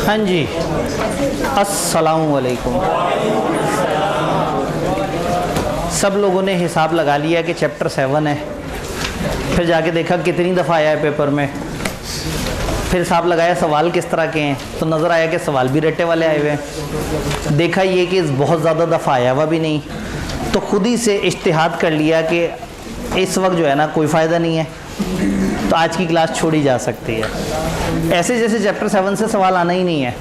हाँ जी, अस्सलामु अलैकुम। सब लोगों ने हिसाब लगा लिया कि चैप्टर 7 है, फिर जाके देखा कितनी दफ़ा आया है पेपर में, फिर हिसाब लगाया सवाल किस तरह के हैं, तो नज़र आया कि सवाल भी रट्टे वाले आए हुए हैं। देखा ये कि बहुत ज़्यादा दफ़ा आया हुआ भी नहीं, तो खुद ही से इज्तिहाद कर लिया कि इस वक्त जो है ना कोई फ़ायदा नहीं है, तो आज की क्लास छोड़ी जा सकती है। ऐसे जैसे चैप्टर 7 से सवाल आना ही नहीं है।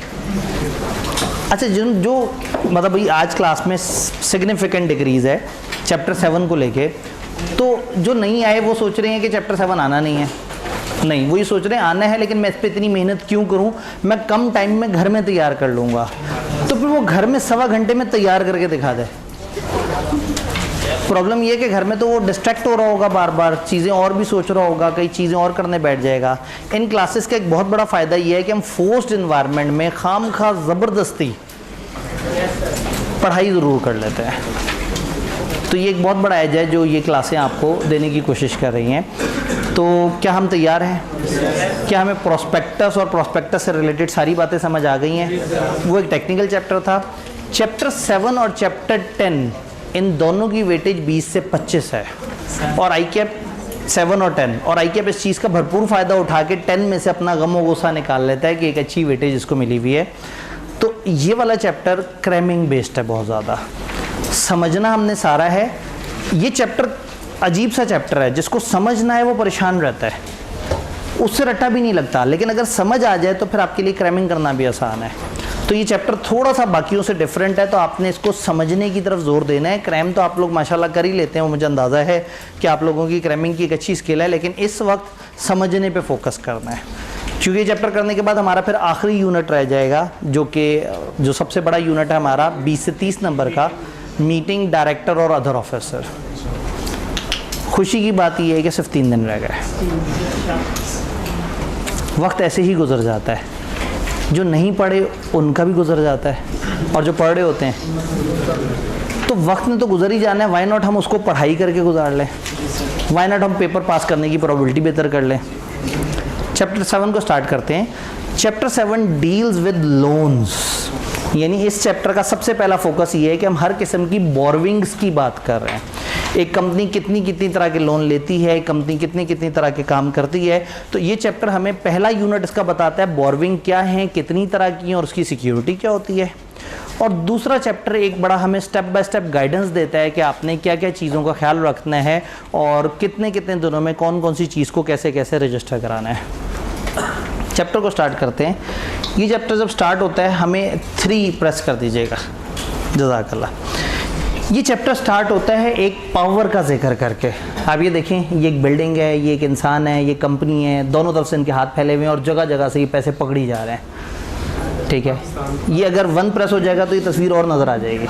अच्छा, जो मतलब भाई आज क्लास में सिग्निफिकेंट डिक्रीज़ है चैप्टर 7 को लेके, तो जो नहीं आए वो सोच रहे हैं कि चैप्टर 7 आना नहीं है। नहीं, वही सोच रहे हैं आना है, लेकिन मैं इस पर इतनी मेहनत क्यों करूं, मैं कम टाइम में घर में तैयार कर लूँगा। तो फिर वो घर में 1.25 घंटे में तैयार करके दिखा दे। प्रॉब्लम ये है कि घर में तो वो डिस्ट्रैक्ट हो रहा होगा, बार बार चीज़ें और भी सोच रहा होगा, कई चीज़ें और करने बैठ जाएगा। इन क्लासेस का एक बहुत बड़ा फ़ायदा ये है कि हम फोर्स्ड इन्वायरमेंट में खामखा ज़बरदस्ती पढ़ाई ज़रूर कर लेते हैं। तो ये एक बहुत बड़ा एज है जो ये क्लासें आपको देने की कोशिश कर रही हैं। तो क्या हम तैयार हैं? क्या हमें प्रोस्पेक्टस और प्रोस्पेक्टस से रिलेटेड सारी बातें समझ आ गई हैं? वो एक टेक्निकल चैप्टर था। चैप्टर 7 और चैप्टर 10 इन दोनों की वेटेज 20 से 25 है, और आई कैप 7 और 10, और आई कैप इस चीज़ का भरपूर फ़ायदा उठा के 10 में से अपना गम और गुस्सा निकाल लेता है कि एक अच्छी वेटेज इसको मिली हुई है। तो ये वाला चैप्टर क्रैमिंग बेस्ड है, बहुत ज़्यादा समझना हमने सारा है। ये चैप्टर अजीब सा चैप्टर है, जिसको समझना है वो परेशान रहता है, उससे रट्टा भी नहीं लगता, लेकिन अगर समझ आ जाए तो फिर आपके लिए क्रैमिंग करना भी आसान है। तो ये चैप्टर थोड़ा सा बाकियों से डिफरेंट है, तो आपने इसको समझने की तरफ जोर देना है। क्रैम तो आप लोग माशाल्लाह कर ही लेते हैं, वो मुझे अंदाज़ा है कि आप लोगों की क्रैमिंग की एक अच्छी स्किल है, लेकिन इस वक्त समझने पे फोकस करना है, क्योंकि ये चैप्टर करने के बाद हमारा फिर आखिरी यूनिट रह जाएगा, जो सबसे बड़ा यूनिट है हमारा 20 से 30 नंबर का, मीटिंग डायरेक्टर और अदर ऑफिसर। खुशी की बात यह है कि सिर्फ 3 दिन रह गए, वक्त ऐसे ही गुजर जाता है। जो नहीं पढ़े उनका भी गुजर जाता है, और जो पढ़े होते हैं तो वक्त ने तो गुजर ही जाना है। वाई नॉट हम उसको पढ़ाई करके गुजार लें, वाई नॉट हम पेपर पास करने की प्रोबेबिलिटी बेहतर कर लें। चैप्टर 7 को स्टार्ट करते हैं। चैप्टर 7 डील्स विद लोन्स, यानी इस चैप्टर का सबसे पहला फोकस ये है कि हम हर किस्म की बोरविंग्स की बात कर रहे हैं। एक कंपनी कितनी कितनी तरह के लोन लेती है, एक कंपनी कितनी कितनी तरह के काम करती है। तो ये चैप्टर हमें पहला यूनिट इसका बताता है बोरविंग क्या है, कितनी तरह की है और उसकी सिक्योरिटी क्या होती है। और दूसरा चैप्टर एक बड़ा हमें स्टेप बाय स्टेप गाइडेंस देता है कि आपने क्या क्या चीज़ों का ख्याल रखना है और कितने कितने दिनों में कौन कौन सी चीज़ को कैसे कैसे रजिस्टर कराना है। चैप्टर को स्टार्ट करते हैं। ये चैप्टर जब स्टार्ट होता है हमें 3 प्रेस कर दीजिएगा, जज़ाकल्लाह। ये चैप्टर स्टार्ट होता है एक पावर का जिक्र करके। आप ये देखें, ये एक बिल्डिंग है, ये एक इंसान है, ये कंपनी है, दोनों तरफ से इनके हाथ फैले हुए हैं और जगह जगह से ये पैसे पकड़ी जा रहे हैं। ठीक है, ये अगर 1 प्रेस हो जाएगा तो ये तस्वीर और नज़र आ जाएगी।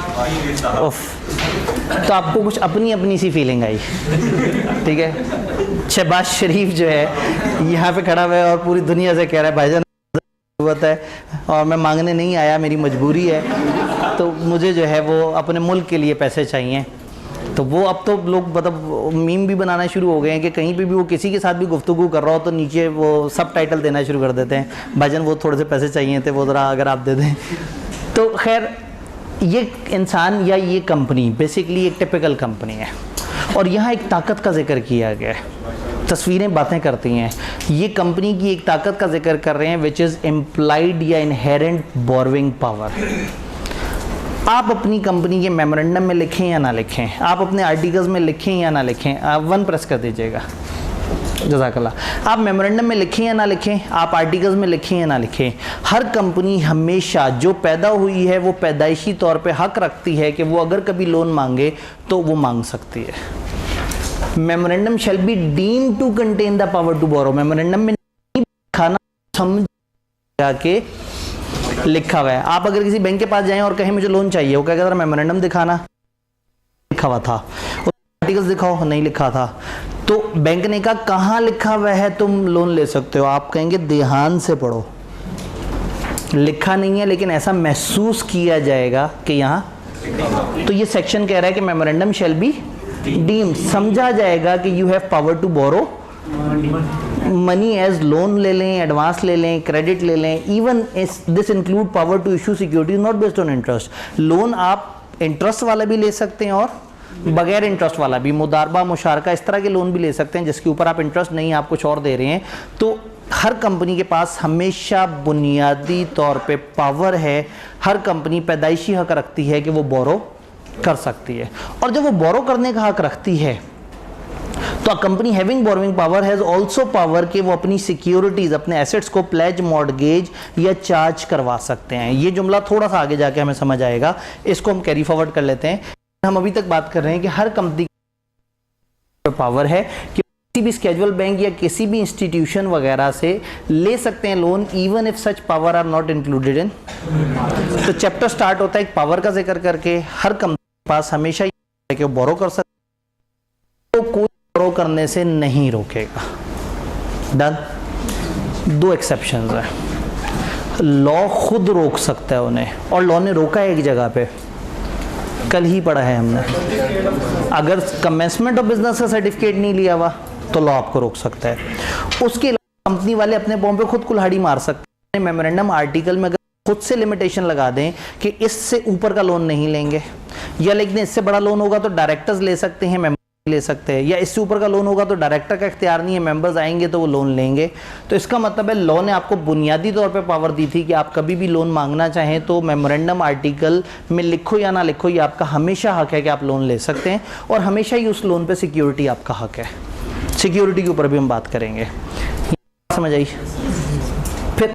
तो आपको कुछ अपनी अपनी सी फीलिंग आई। ठीक है, शहबाज शरीफ जो है यहाँ पे खड़ा हुआ है और पूरी दुनिया से कह रहा है भाईजान ज़रूरत है और मैं मांगने नहीं आया, मेरी मजबूरी है, तो मुझे जो है वो अपने मुल्क के लिए पैसे चाहिए। तो वो अब तो लोग मतलब मीम भी बनाना शुरू हो गए हैं कि कहीं पे भी वो किसी के साथ भी गुफ्तगू कर रहा हो तो नीचे वो सब टाइटल देना शुरू कर देते हैं, भाईजान वो थोड़े से पैसे चाहिए थे, वो ज़रा अगर आप दे दें। तो खैर, ये इंसान या ये कंपनी बेसिकली एक टिपिकल कंपनी है, और यहाँ एक ताकत का जिक्र किया गया है। तस्वीरें बातें करती हैं। ये कंपनी की एक ताकत का जिक्र कर रहे हैं, विच इज़ इम्प्लाइड या इनहेरेंट बोरविंग पावर। आप अपनी कंपनी के मेमोरेंडम में लिखें या ना लिखें, आप अपने आर्टिकल्स में लिखें या ना लिखें, आप 1 प्रेस कर दीजिएगा, जज़ाकल्लाह। आप मेमोरेंडम में लिखें या ना लिखें, आप आर्टिकल्स में लिखें या ना लिखें, हर कंपनी हमेशा जो पैदा हुई है वो पैदाइशी तौर पे हक रखती है कि वो अगर कभी लोन मांगे तो वो मांग सकती है। Memorandum shall be deemed to contain the power to borrow. Memorandum में नहीं खाना समझ के लिखा हुआ है। आप अगर किसी बैंक के पास जाएं और कहें मुझे लोन चाहिए, वो क्या कहता है मेमोरेंडम दिखाना, लिखा हुआ था, आर्टिकल्स दिखाओ, नहीं लिखा था। तो बैंक ने कहा कहाँ लिखा हुआ है तुम लोन ले सकते हो, आप कहेंगे ध्यान से पढ़ो, लिखा नहीं है लेकिन ऐसा महसूस किया जाएगा कि यहाँ। तो ये सेक्शन कह रहा है कि मेमोरेंडम शैल बी डीम्ड, समझा जाएगा कि you have power to borrow money as loan ले लें, एडवांस ले लें, क्रेडिट ले लें, even this include power to issue security not based on interest. Loan आप इंटरेस्ट वाला भी ले सकते हैं और बगैर इंटरेस्ट वाला भी, मुदारबा, मुशारका, इस तरह के लोन भी ले सकते हैं जिसके ऊपर आप इंटरेस्ट नहीं, आप कुछ और दे रहे हैं। तो हर कंपनी के पास हमेशा बुनियादी तौर पे पावर है, हर कंपनी पैदाइशी हक रखती है कि वो बोरो कर सकती है। और जब वो बोरो करने का हक रखती है तो a company having borrowing power has also power कि वो अपनी सिक्योरिटीज, अपने एसेट्स को प्लेज, मॉर्गेज या चार्ज करवा सकते हैं। ये जुमला थोड़ा सा आगे जाके हमें समझ आएगा, इसको हम कैरी फॉरवर्ड कर लेते हैं। हम अभी तक बात कर रहे हैं कि हर कंपनी की पावर है कि किसी भी स्केजुअल बैंक या किसी भी इंस्टीट्यूशन वगैरह से ले सकते हैं loan, even if such power are not included in. तो चैप्टर स्टार्ट होता है एक पावर का जिक्र करके। हर कंपनी के पास हमेशा ये कि वो बोरो कर सकते, तो कोई बोरो करने से नहीं रोकेगा। डन। दो एक्सेप्शंस हैं, लॉ खुद रोक सकता है उन्हें, और लॉ ने रोका है एक जगह पे, कल ही पढ़ा है हमने। अगर कमेंसमेंट ऑफ बिजनेस का सर्टिफिकेट नहीं लिया हुआ तो लॉ आपको रोक सकता है। उसके अलावा कंपनी वाले अपने पाँव पे खुद कुल्हाड़ी मार सकते हैं। मेमोरेंडम आर्टिकल में अगर खुद से लिमिटेशन लगा दें कि इससे ऊपर का लोन नहीं लेंगे, या लेकिन इससे बड़ा लोन होगा तो डायरेक्टर्स ले सकते हैं, मेंबर ले सकते हैं, या इससे ऊपर का लोन होगा तो डायरेक्टर का इख्तियार नहीं है, मेंबर्स आएंगे तो वो लोन लेंगे। तो इसका मतलब है लॉ ने आपको बुनियादी तौर पे पावर दी थी कि आप कभी भी लोन मांगना चाहें तो मेमोरेंडम आर्टिकल में लिखो या ना लिखो, ये आपका हमेशा हक है कि आप लोन ले सकते हैं, और हमेशा ही उस लोन पे सिक्योरिटी आपका हक है। सिक्योरिटी के ऊपर भी हम बात करेंगे, समझ आई। फिर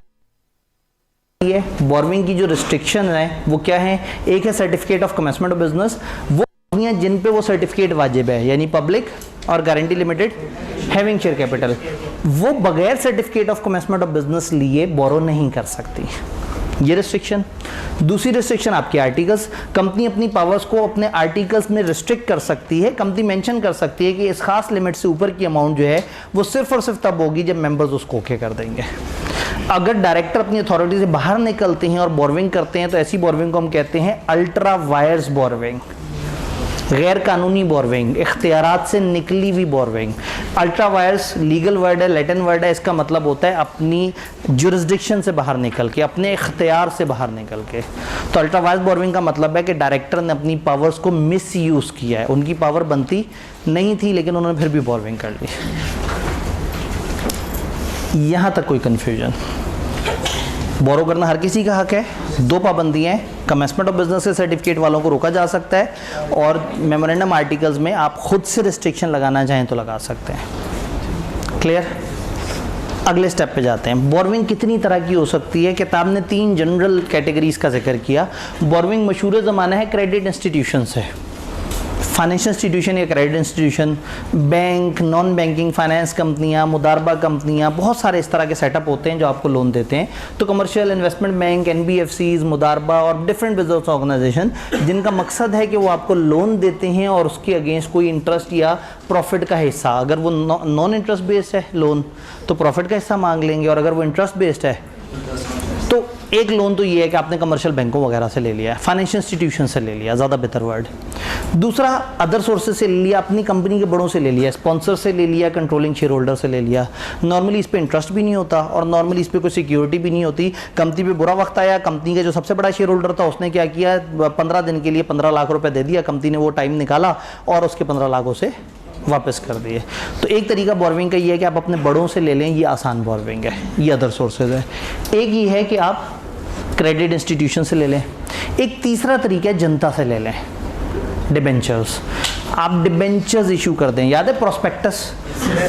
ये बोरोइंग की जो रिस्ट्रिक्शन है वो क्या है? एक है certificate of commencement of business, वो जिन पे वो सर्टिफिकेट वाजिब है, यानी पब्लिक और guarantee limited having share capital, वो बगैर certificate of commencement of business लिए बोरो नहीं कर सकती, ये रिस्ट्रिक्शन। दूसरी रिस्ट्रिक्शन आपकी आर्टिकल्स, कंपनी अपनी पावर्स को अपने आर्टिकल्स में रिस्ट्रिक्ट कर सकती है। कंपनी मेंशन कर सकती है कि इस खास लिमिट से ऊपर की अमाउंट जो है वो सिर्फ और सिर्फ तब होगी जब मेंबर्स उसको ओके कर देंगे। अगर डायरेक्टर अपनी अथॉरिटी से बाहर निकलते हैं और बोरोइंग करते हैं तो ऐसी बोरोइंग को हम कहते हैं अल्ट्रा वायर्स बोरोइंग, गैर कानूनी बोरोइंग, इख्तियारात से निकली हुई borrowing. Ultra vires legal word है, लैटिन वर्ड है, इसका मतलब होता है अपनी जुरिस्डिक्शन से बाहर निकल के, अपने इख्तियार से बाहर निकल के। तो अल्ट्रा वायर्स बोरोइंग का मतलब है कि डायरेक्टर ने अपनी पावर्स को मिस यूज़ किया है, उनकी पावर बनती नहीं थी लेकिन उन्होंने फिर भी बोरोइंग कर ली। यहाँ तक कोई कन्फ्यूजन? बोरो करना हर किसी का हक है। दो पाबंदियाँ हैं, कमेंसमेंट ऑफ बिजनेस के सर्टिफिकेट वालों को रोका जा सकता है, और मेमोरेंडम आर्टिकल्स में आप खुद से रिस्ट्रिक्शन लगाना चाहें तो लगा सकते हैं। क्लियर? अगले स्टेप पे जाते हैं। बोरोइंग कितनी तरह की हो सकती है? किताब ने 3 जनरल कैटेगरीज का जिक्र किया। बोरोइंग मशहूर ज़माना है क्रेडिट इंस्टीट्यूशन से, फाइनेंशियल इंस्टीट्यूशन या credit institution, bank, non banking finance कंपनियां, मुदारबा कंपनियां, बहुत सारे इस तरह के सेटअप होते हैं जो आपको लोन देते हैं। तो कमर्शियल इन्वेस्टमेंट बैंक, एनबीएफसीज, मुदारबा और डिफरेंट बिजनेस ऑर्गेनाइजेशन जिनका मकसद है कि वो आपको लोन देते हैं और उसके अगेंस्ट कोई इंटरेस्ट या प्रॉफिट का हिस्सा, अगर वो नॉन इंटरेस्ट बेस्ड है लोन तो प्रॉफिट का हिस्सा मांग लेंगे, और अगर वो इंटरेस्ट बेस्ड है तो एक लोन तो ये है कि आपने कमर्शियल बैंकों वगैरह से ले लिया, फाइनेंशियल इंस्टीट्यूशन से ले लिया, ज़्यादा बेहतर वर्ड। दूसरा अदर सोर्सेज से ले लिया, अपनी कंपनी के बड़ों से ले लिया, स्पॉन्सर से ले लिया, कंट्रोलिंग शेयर होल्डर से ले लिया। नॉर्मली इस पे इंटरेस्ट भी नहीं होता और नॉर्मली इस पे कोई सिक्योरिटी भी नहीं होती। कंपनी पे बुरा वक्त आया, कंपनी का जो सबसे बड़ा शेयर होल्डर था उसने क्या किया, 15 दिन के लिए 15 लाख रुपये दे दिया, कंपनी ने वो टाइम निकाला और उसके 15 लाखों से वापस कर दिए। तो एक तरीका बोरोइंग का ये है कि आप अपने बड़ों से ले लें, ये आसान बोरोइंग है, ये अदर सोर्सेज है। एक ये है कि आप क्रेडिट इंस्टीट्यूशन से ले लें। एक तीसरा तरीका है जनता से ले लें, डिबेंचर्स। आप डिबेंचर्स इशू कर दें, याद है प्रोस्पेक्टस?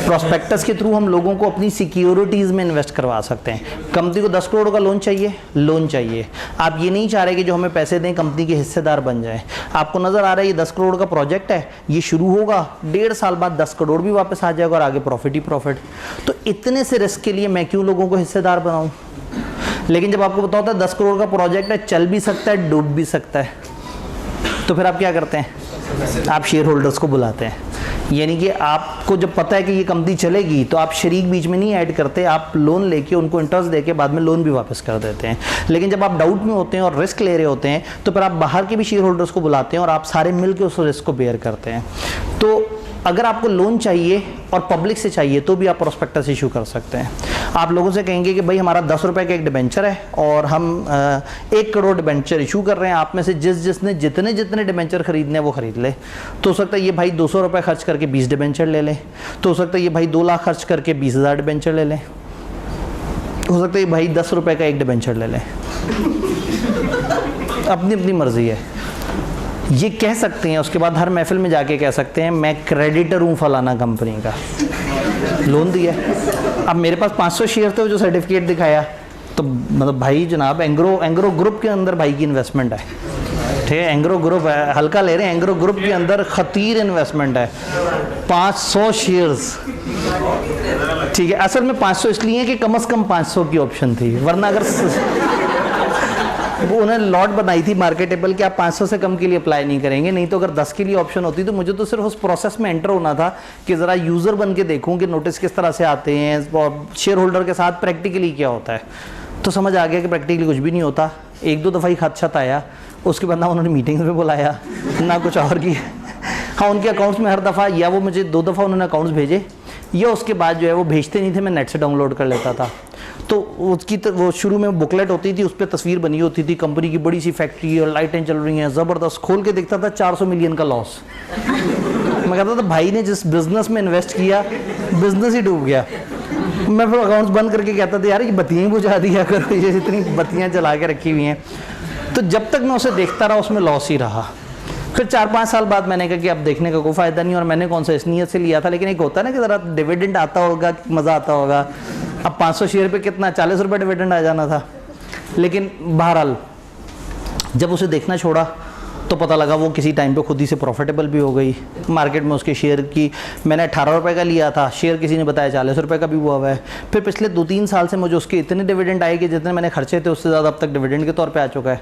प्रोस्पेक्टस के थ्रू हम लोगों को अपनी सिक्योरिटीज़ में इन्वेस्ट करवा सकते हैं। कंपनी को 10 करोड़ का लोन चाहिए, लोन चाहिए। आप ये नहीं चाह रहे कि जो हमें पैसे दें कंपनी के हिस्सेदार बन जाए। आपको नज़र आ रहा है ये 10 करोड़ का प्रोजेक्ट है, ये शुरू होगा, 1.5 साल बाद 10 करोड़ भी वापस आ जाएगा और आगे प्रॉफिट ही प्रॉफिट। तो इतने से रिस्क के लिए मैं क्यों लोगों को हिस्सेदार बनाऊँ? लेकिन जब आपको पता होता है 10 करोड़ का प्रोजेक्ट है, चल भी सकता है, डूब भी सकता है, तो फिर आप क्या करते हैं? आप शेयर होल्डर्स को बुलाते हैं। यानी कि आपको जब पता है कि ये कंपनी चलेगी तो आप शरीक बीच में नहीं ऐड करते, आप लोन लेके उनको इंटरेस्ट देके बाद में लोन भी वापस कर देते हैं। लेकिन जब आप डाउट में होते हैं और रिस्क ले रहे होते हैं तो फिर आप बाहर के भी शेयर होल्डर्स को बुलाते हैं और आप सारे मिल के उस रिस्क को बेयर करते हैं। तो अगर आपको लोन चाहिए और पब्लिक से चाहिए तो भी आप प्रोस्पेक्टस इशू कर सकते हैं। आप लोगों से कहेंगे कि भाई हमारा 10 रुपए का एक डिबेंचर है और हम 1 करोड़ डिबेंचर इशू कर रहे हैं, आप में से जिसने जितने डिबेंचर खरीदने हैं वो खरीद ले। तो हो सकता है ये भाई 200 रुपये खर्च करके 20 डिबेंचर ले लें, तो हो सकता है ये भाई 2 लाख खर्च करके 20,000 डिबेंचर ले लें, हो सकता है ये भाई 10 रुपये का एक डिबेंचर ले लें। अपनी अपनी मर्जी है। ये कह सकते हैं, उसके बाद हर महफिल में जाके कह सकते हैं मैं क्रेडिटर हूँ फलाना कंपनी का, लोन दिया। अब मेरे पास 500 शेयर थे, जो सर्टिफिकेट दिखाया, तो मतलब भाई जनाब एंग्रो ग्रुप के अंदर भाई की इन्वेस्टमेंट है, ठीक है, एंग्रो ग्रुप है, हल्का ले रहे हैं, एंग्रो ग्रुप के अंदर खतीर इन्वेस्टमेंट है, 500 शेयर्स, ठीक है। असल में 500 इसलिए है कि कम से कम 500 की ऑप्शन थी, वरना अगर वो उन्होंने लॉट बनाई थी मार्केटेबल कि आप 500 से कम के लिए अप्लाई नहीं करेंगे, नहीं तो अगर 10 के लिए ऑप्शन होती तो मुझे तो सिर्फ उस प्रोसेस में एंटर होना था कि ज़रा यूज़र बन के देखूँ कि नोटिस किस तरह से आते हैं और शेयर होल्डर के साथ प्रैक्टिकली क्या होता है। तो समझ आ गया कि प्रैक्टिकली कुछ भी नहीं होता। 1-2 दफ़ा ही खत छत आया, उसके बाद ना उन्होंने मीटिंग्स में बुलाया ना कुछ और किया। हाँ, उनके अकाउंट्स में हर दफ़ा या वो मुझे 2 दफ़ा उन्होंने अकाउंट्स भेजे, या उसके बाद जो है वो भेजते नहीं थे, मैं नेट से डाउनलोड कर लेता था। तो उसकी वो शुरू में बुकलेट होती थी, उस पर तस्वीर बनी होती थी, कंपनी की बड़ी सी फैक्ट्री और लाइटें चल रही हैं ज़बरदस्त, खोल के देखता था 400 मिलियन का लॉस। मैं कहता था भाई ने जिस बिज़नेस में इन्वेस्ट किया बिज़नेस ही डूब गया। मैं फिर अकाउंट्स बंद करके कहता था यार ये बत्तियाँ ही बुझा दिया करो, ये इतनी बत्तियाँ जला के रखी हुई हैं। तो जब तक मैं उसे देखता रहा उसमें लॉस ही रहा। फिर 4-5 साल बाद मैंने कहा कि अब देखने का कोई फ़ायदा नहीं, और मैंने कौन सा इस नीयत से लिया था, लेकिन एक होता है ना कि ज़रा डिविडेंड आता होगा, मज़ा आता होगा। अब 500 शेयर पे कितना 40 रुपये डिविडेंड आ जाना था। लेकिन बहरहाल जब उसे देखना छोड़ा तो पता लगा वो किसी टाइम पे खुद ही से प्रॉफिटेबल भी हो गई। मार्केट में उसके शेयर की मैंने 18 रुपये का लिया था, शेयर किसी ने बताया 40 रुपये का भी हुआ हुआ है। फिर पिछले 2-3 साल से मुझे उसके इतने डिविडेंड आए कि जितने मैंने खर्चे थे उससे ज़्यादा अब तक डिविडेंड के तौर पे आ चुका है।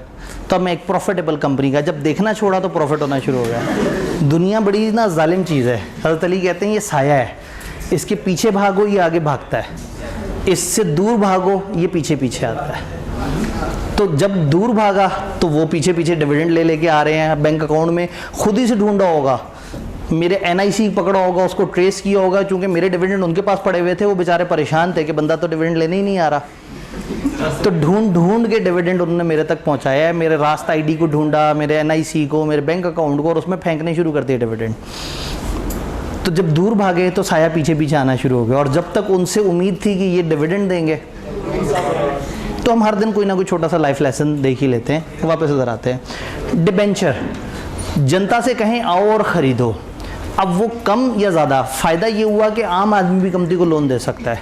तो अब मैं एक प्रॉफिटेबल कंपनी का जब देखना छोड़ा तो प्रॉफिट होना शुरू हो गया। दुनिया बड़ी ना जालिम चीज़ है। हज़रत अली कहते हैं ये साया है, इसके पीछे भागो ये आगे भागता है, इससे दूर भागो ये पीछे पीछे आता है। तो जब दूर भागा तो वो पीछे पीछे डिविडेंड ले लेके आ रहे हैं, बैंक अकाउंट में खुद ही से ढूंढा होगा, मेरे NIC पकड़ा होगा, उसको ट्रेस किया होगा, क्योंकि मेरे डिविडेंड उनके पास पड़े हुए थे, वो बेचारे परेशान थे कि बंदा तो डिविडेंड लेने ही नहीं आ रहा। तो ढूंढ के डिविडेंड उन्होंने मेरे तक पहुंचाया है, मेरे रास्त ID को ढूंढा, मेरे NIC को, मेरे बैंक अकाउंट को, और उसमें फेंकने शुरू कर दिए डिविडेंड। तो जब दूर भागे तो साया पीछे पीछे आना शुरू हो गया, और जब तक उनसे उम्मीद थी कि ये डिविडेंड देंगे, तो हम हर दिन कोई ना कोई छोटा सा लाइफ लेसन देख ही लेते हैं। वापस उधर आते हैं। डिबेंचर, जनता से कहें आओ और ख़रीदो। अब वो कम या ज़्यादा फ़ायदा ये हुआ कि आम आदमी भी कंपनी को लोन दे सकता है,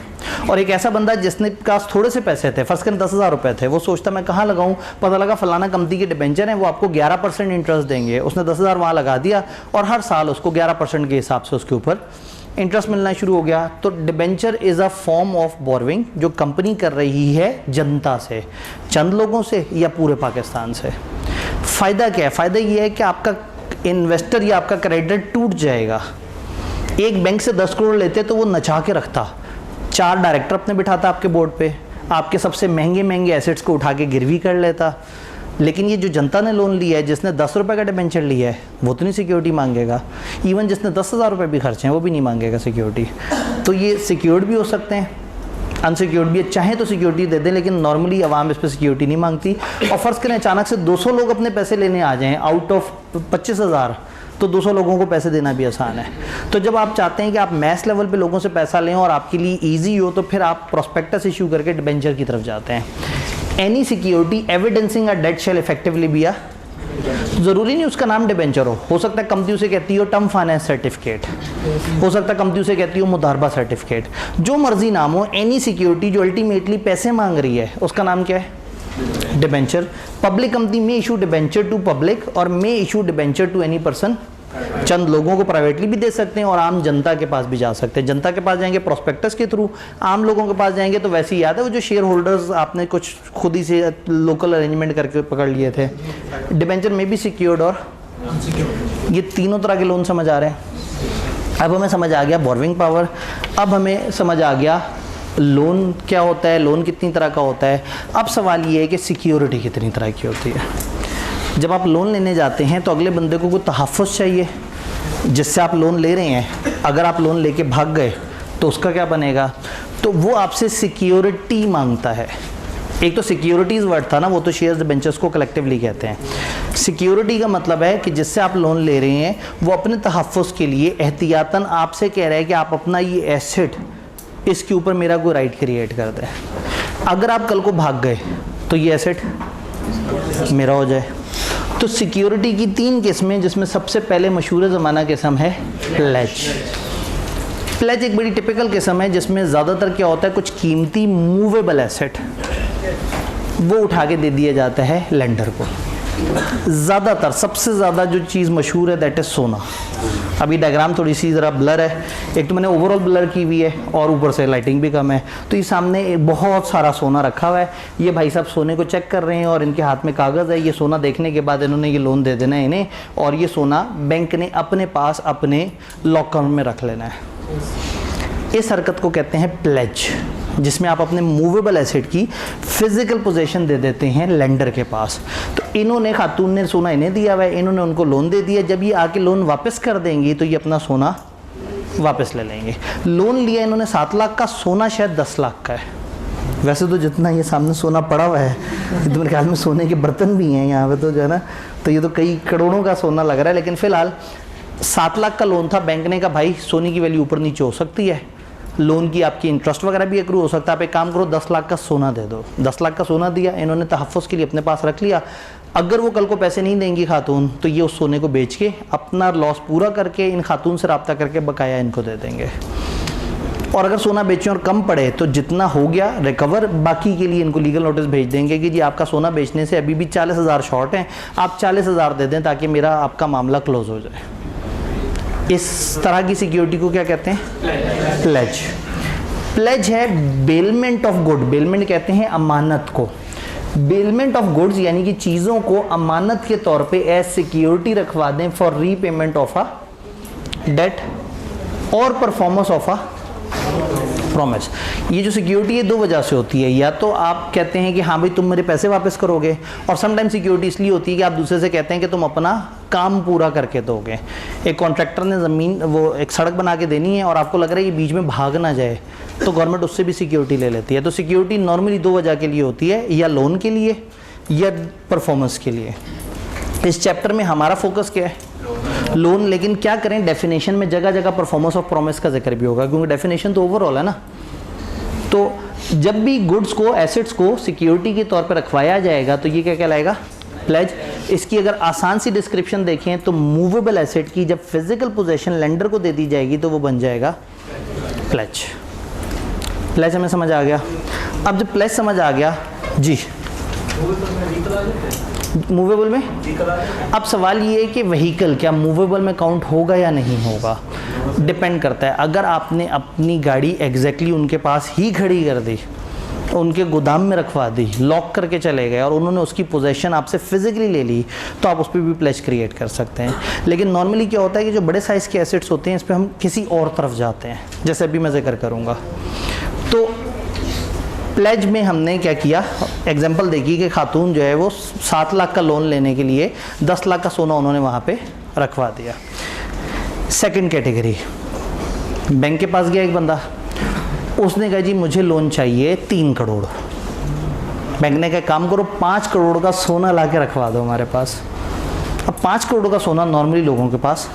और एक ऐसा बंदा जिसने पास थोड़े से पैसे थे, फर्स्ट करें 10,000 रुपये थे, वो सोचता मैं कहाँ लगाऊं, पता लगा फलाना कंपनी के डिबेंचर हैं, वो आपको 11% इंटरेस्ट देंगे। उसने 10,000 वहाँ लगा दिया और हर साल उसको 11% के हिसाब से उसके ऊपर इंटरेस्ट मिलना शुरू हो गया। तो debenture is a form of borrowing जो कंपनी कर रही है जनता से, चंद लोगों से या पूरे पाकिस्तान से। फ़ायदा क्या है? फ़ायदा ये है कि आपका इन्वेस्टर या आपका क्रेडिट टूट जाएगा। एक बैंक से 10 करोड़ लेते तो वो नचा के रखता, 4 डायरेक्टर अपने बिठाता आपके बोर्ड पे, आपके सबसे महंगे एसेट्स को उठा के गिरवी कर लेता। लेकिन ये जो जनता ने लोन लिया है, जिसने 10 रुपये का डिबेंचर लिया है, वो तो नहीं सिक्योरिटी मांगेगा। इवन जिसने 10,000 रुपये भी खर्चे हैं वो भी नहीं मांगेगा सिक्योरिटी। तो ये सिक्योर्ड भी हो सकते हैं, अनसिक्योर्ड भी, चाहे तो सिक्योरिटी दे दें, लेकिन नॉर्मली आवाम इस पर सिक्योरिटी नहीं मांगती। और फ़र्ज़ करें अचानक से 200 लोग अपने पैसे लेने आ जाएँ आउट ऑफ 25,000, तो 200 लोगों को पैसे देना भी आसान है। तो जब आप चाहते हैं कि आप मैस लेवल पे लोगों से पैसा लें और आपके लिए ईजी हो, तो फिर आप प्रोस्पेक्टस इशू करके डिबेंचर की तरफ जाते हैं। Any security evidencing a date shell effectively B, ज़रूरी नहीं उसका नाम डिबेंचर हो सकता है कंपनी उसे कहती हो टर्म फाइनेंस सर्टिफिकेट, हो सकता है कंपनी उसे कहती हो मुदारबा सर्टिफिकेट, जो मर्जी नाम हो, एनी सिक्योरिटी जो अल्टीमेटली पैसे मांग रही है उसका नाम क्या है? डिबेंचर। पब्लिक कंपनी में इशू डिबेंचर टू पब्लिक और में issue debenture to any person. चंद लोगों को प्राइवेटली भी दे सकते हैं और आम जनता के पास भी जा सकते हैं। जनता के पास जाएंगे प्रोस्पेक्टस के थ्रू, आम लोगों के पास जाएंगे तो वैसे ही याद है वो जो शेयर होल्डर्स आपने कुछ खुद ही से लोकल अरेंजमेंट करके पकड़ लिए थे। डिबेंचर में भी सिक्योर्ड और ये तीनों तरह के लोन समझ आ रहे हैं। अब हमें समझ आ गया बोरविंग पावर, अब हमें समझ आ गया लोन क्या होता है, लोन कितनी तरह का होता है। अब सवाल ये है कि सिक्योरिटी कितनी तरह की होती है। जब आप लोन लेने जाते हैं तो अगले बंदे को कोई तहफ़्फ़ुज़ चाहिए, जिससे आप लोन ले रहे हैं, अगर आप लोन लेके भाग गए तो उसका क्या बनेगा? तो वो आपसे सिक्योरिटी मांगता है। एक तो सिक्योरिटीज़ वर्ड था ना, वो तो शेयर्स डिबेंचर्स को कलेक्टिवली कहते हैं। सिक्योरिटी का मतलब है कि जिससे आप लोन ले रहे हैं वो अपने तहफ़्फ़ुज़ के लिए एहतियातन आपसे कह रहा है कि आप अपना ये एसेट, इसके ऊपर मेरा कोई राइट क्रिएट कर दें। अगर आप कल को भाग गए तो ये एसेट मेरा हो जाए। तो सिक्योरिटी की 3 किस्में, जिसमें सबसे पहले मशहूर ज़माना किस्म है प्लेज। प्लेज एक बड़ी टिपिकल किस्म है जिसमें ज़्यादातर क्या होता है, कुछ कीमती मूवेबल एसेट वो उठा के दे दिया जाता है लेंडर को। ज़्यादातर सबसे ज़्यादा जो चीज़ मशहूर है दैट इज़ सोना। अभी डायग्राम थोड़ी सी ज़रा ब्लर है, एक तो मैंने ओवरऑल ब्लर की हुई है और ऊपर से लाइटिंग भी कम है। तो ये सामने एक बहुत सारा सोना रखा हुआ है। ये भाई साहब सोने को चेक कर रहे हैं और इनके हाथ में कागज़ है। ये सोना देखने के बाद इन्होंने ये लोन दे देना है इन्हें, और ये सोना बैंक ने अपने पास अपने लॉकर में रख लेना है। इस हरकत को कहते हैं प्लेज, जिसमें आप अपने मूवेबल एसेट की फिजिकल पोजीशन दे देते हैं लेंडर के पास। तो इन्होंने, खातून ने सोना इन्हें दिया हुआ है, इन्होंने उनको लोन दे दिया। जब ये आके लोन वापस कर देंगी तो ये अपना सोना वापस ले लेंगे। लोन लिया इन्होंने 7 लाख का, सोना शायद 10 लाख का है। वैसे तो जितना ये सामने सोना पड़ा हुआ है, तो मेरे ख्याल में सोने के बर्तन भी हैं यहाँ पे तो जो है ना, तो ये तो कई करोड़ों का सोना लग रहा है। लेकिन फ़िलहाल 7 लाख का लोन था। बैंक ने कहा भाई सोने की वैल्यू ऊपर नीचे हो सकती है, लोन की आपकी इंटरेस्ट वगैरह भी एक्रू हो सकता है, आप एक काम करो 10 लाख का सोना दे दो। 10 लाख का सोना दिया इन्होंने, तहफ़्फ़ुज़ के लिए अपने पास रख लिया। अगर वो कल को पैसे नहीं देंगी खातून तो ये उस सोने को बेच के अपना लॉस पूरा करके इन खातून से रब्ता करके बकाया इनको दे देंगे। और अगर सोना बेचें और कम पड़े तो जितना हो गया रिकवर, बाकी के लिए इनको लीगल नोटिस भेज देंगे कि जी आपका सोना बेचने से अभी भी 40,000 शॉर्ट हैं, आप 40,000 दे दें ताकि मेरा आपका मामला क्लोज हो जाए। इस तरह की सिक्योरिटी को क्या कहते हैं? प्लेज। प्लेज है बेलमेंट ऑफ गुड। बेलमेंट कहते हैं अमानत को। बेलमेंट ऑफ गुड्स यानी कि चीज़ों को अमानत के तौर पे एज सिक्योरिटी रखवा दें for repayment of a debt और परफॉर्मेंस ऑफ अ प्रॉमिस। ये जो सिक्योरिटी है 2 वजह से होती है। या तो आप कहते हैं कि हाँ भाई तुम मेरे पैसे वापस करोगे, और समटाइम सिक्योरिटी इसलिए होती है कि आप दूसरे से कहते हैं कि तुम अपना काम पूरा करके दोगे। एक कॉन्ट्रैक्टर ने ज़मीन, वो एक सड़क बना के देनी है और आपको लग रहा है कि बीच में भाग ना जाए, तो गवर्नमेंट उससे भी सिक्योरिटी ले लेती है। तो सिक्योरिटी नॉर्मली 2 वजह के लिए होती है, या लोन के लिए या परफॉर्मेंस के लिए। इस चैप्टर में हमारा फोकस क्या है? लोन। लेकिन क्या करें, डेफिनेशन में जगह जगह परफॉर्मेंस ऑफ प्रॉमिस का जिक्र भी होगा, क्योंकि डेफिनेशन तो ओवरऑल है ना। तो जब भी गुड्स को, एसेट्स को सिक्योरिटी के तौर पर रखवाया जाएगा तो ये क्या कहलाएगा? प्लेज। इसकी अगर आसान सी डिस्क्रिप्शन देखें तो मूवेबल एसेट की जब फिजिकल पोजीशन लेंडर को दे दी जाएगी तो वो बन जाएगा प्लेज। प्लेज हमें समझ आ गया। अब जब प्लेज समझ आ गया जी, मूवेबल में अब सवाल ये है कि व्हीकल क्या मूवेबल में काउंट होगा या नहीं होगा? डिपेंड करता है। अगर आपने अपनी गाड़ी एग्जैक्टली उनके पास ही खड़ी कर दी, उनके गोदाम में रखवा दी, लॉक करके चले गए और उन्होंने उसकी पोजीशन आपसे फिजिकली ले ली, तो आप उस पर भी प्लेज क्रिएट कर सकते हैं। लेकिन नॉर्मली क्या होता है कि जो बड़े साइज़ के एसेट्स होते हैं इस पर हम किसी और तरफ जाते हैं, जैसे अभी मैं जिक्र करूँगा। तो प्लेज में हमने क्या किया, एग्जांपल देखी कि खातून जो है वो 7 लाख का लोन लेने के लिए 10 लाख का सोना उन्होंने वहाँ पे रखवा दिया। सेकंड कैटेगरी, बैंक के पास गया एक बंदा, उसने कहा जी मुझे लोन चाहिए 3 करोड़। बैंक ने कहा काम करो 5 करोड़ का सोना ला के रखवा दो हमारे पास। अब 5 करोड़ का सोना नॉर्मली लोगों के पास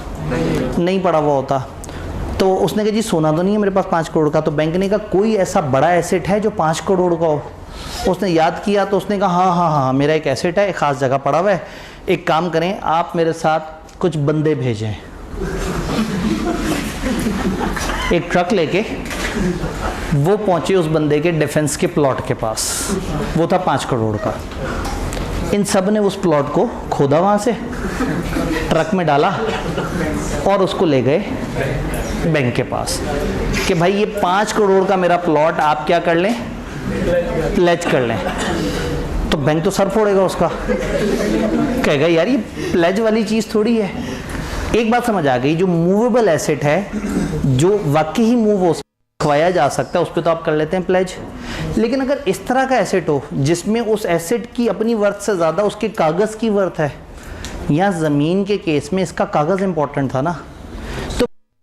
नहीं पड़ा हुआ होता, तो उसने कहा जी सोना तो नहीं है मेरे पास 5 करोड़ का। तो बैंक ने कहा कोई ऐसा बड़ा एसेट है जो 5 करोड़ का हो? उसने याद किया तो उसने कहा हाँ मेरा एक एसेट है, एक ख़ास जगह पड़ा हुआ है, एक काम करें आप मेरे साथ कुछ बंदे भेजें। एक ट्रक लेके वो पहुंचे उस बंदे के डिफेंस के प्लॉट के पास, वो था 5 करोड़ का। इन सब ने उस प्लॉट को खोदा, वहाँ से ट्रक में डाला और उसको ले गए बैंक के पास कि भाई ये 5 करोड़ का मेरा प्लॉट आप क्या कर लें, प्लेज कर लें। तो बैंक तो सर फोड़ेगा उसका, कहेगा यार ये प्लेज वाली चीज़ थोड़ी है। एक बात समझ आ गई, जो मूवेबल एसेट है जो वाकई ही मूव हो खवाया जा सकता है उस पर तो आप कर लेते हैं प्लेज। लेकिन अगर इस तरह का एसेट हो जिसमें उस एसेट की अपनी वर्थ से ज़्यादा उसके कागज़ की वर्थ है, या ज़मीन के केस में इसका कागज़ इंपॉर्टेंट था ना,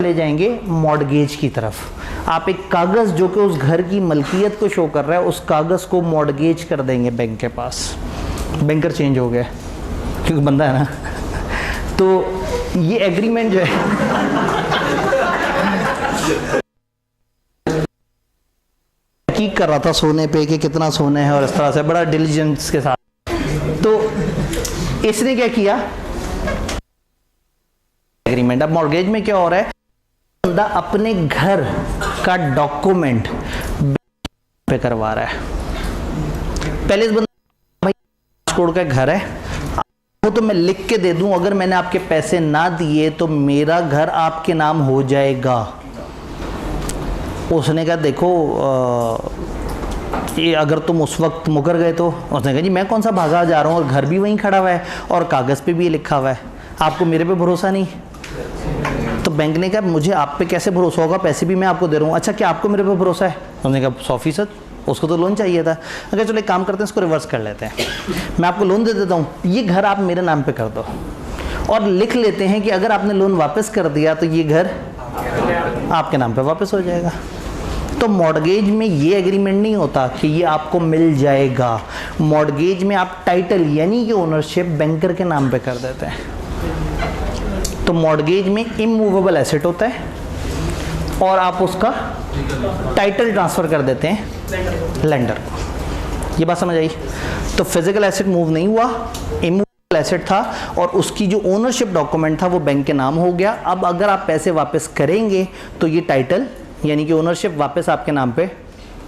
चले जाएंगे मॉर्गेज की तरफ। आप एक कागज़ जो कि उस घर की मलकियत को शो कर रहा है, उस कागज़ को मॉर्गेज कर देंगे बैंक के पास। बैंकर चेंज हो गया क्योंकि बंदा है ना। तो ये एग्रीमेंट जो है तहकीक कर रहा था सोने पे कि कितना सोने है और इस तरह से बड़ा डिलीजेंस के साथ। तो इसने क्या किया, एग्रीमेंट। अब मॉर्गेज में क्या हो रहा है, बंदा अपने घर का डॉक्यूमेंट पे करवा रहा है। पहले इस बंदा भाई 5 करोड़ का घर है, वो तो मैं लिख के दे दूं, अगर मैंने आपके पैसे ना दिए तो मेरा घर आपके नाम हो जाएगा। उसने कहा देखो ये अगर तुम उस वक्त मुकर गए तो, उसने कहा जी मैं कौन सा भागा जा रहा हूँ, और घर भी वहीं खड़ा हुआ है और कागज़ पे भी ये लिखा हुआ है, आपको मेरे पे भरोसा नहीं। तो बैंक ने कहा मुझे आप पे कैसे भरोसा होगा, पैसे भी मैं आपको दे रहा हूँ, अच्छा क्या आपको मेरे पे भरोसा है? उसने कहा 100%, उसको तो लोन चाहिए था। अगर चलो एक काम करते हैं, इसको रिवर्स कर लेते हैं, मैं आपको लोन दे देता हूँ, ये घर आप मेरे नाम पे कर दो, और लिख लेते हैं कि अगर आपने लोन वापस कर दिया तो ये घर आपके नाम पे वापस हो जाएगा। तो मॉर्गेज में ये एग्रीमेंट नहीं होता कि ये आपको मिल जाएगा। मॉर्गेज में आप टाइटल यानी कि ओनरशिप बैंकर के नाम पे कर देते हैं। तो मॉर्गेज में इमूवेबल एसेट होता है और आप उसका टाइटल ट्रांसफ़र कर देते हैं लेंडर को। ये बात समझ आई? तो फिजिकल एसेट मूव नहीं हुआ, इमूवेबल एसेट था और उसकी जो ओनरशिप डॉक्यूमेंट था वो बैंक के नाम हो गया। अब अगर आप पैसे वापस करेंगे तो ये टाइटल यानी कि ओनरशिप वापस आपके नाम पे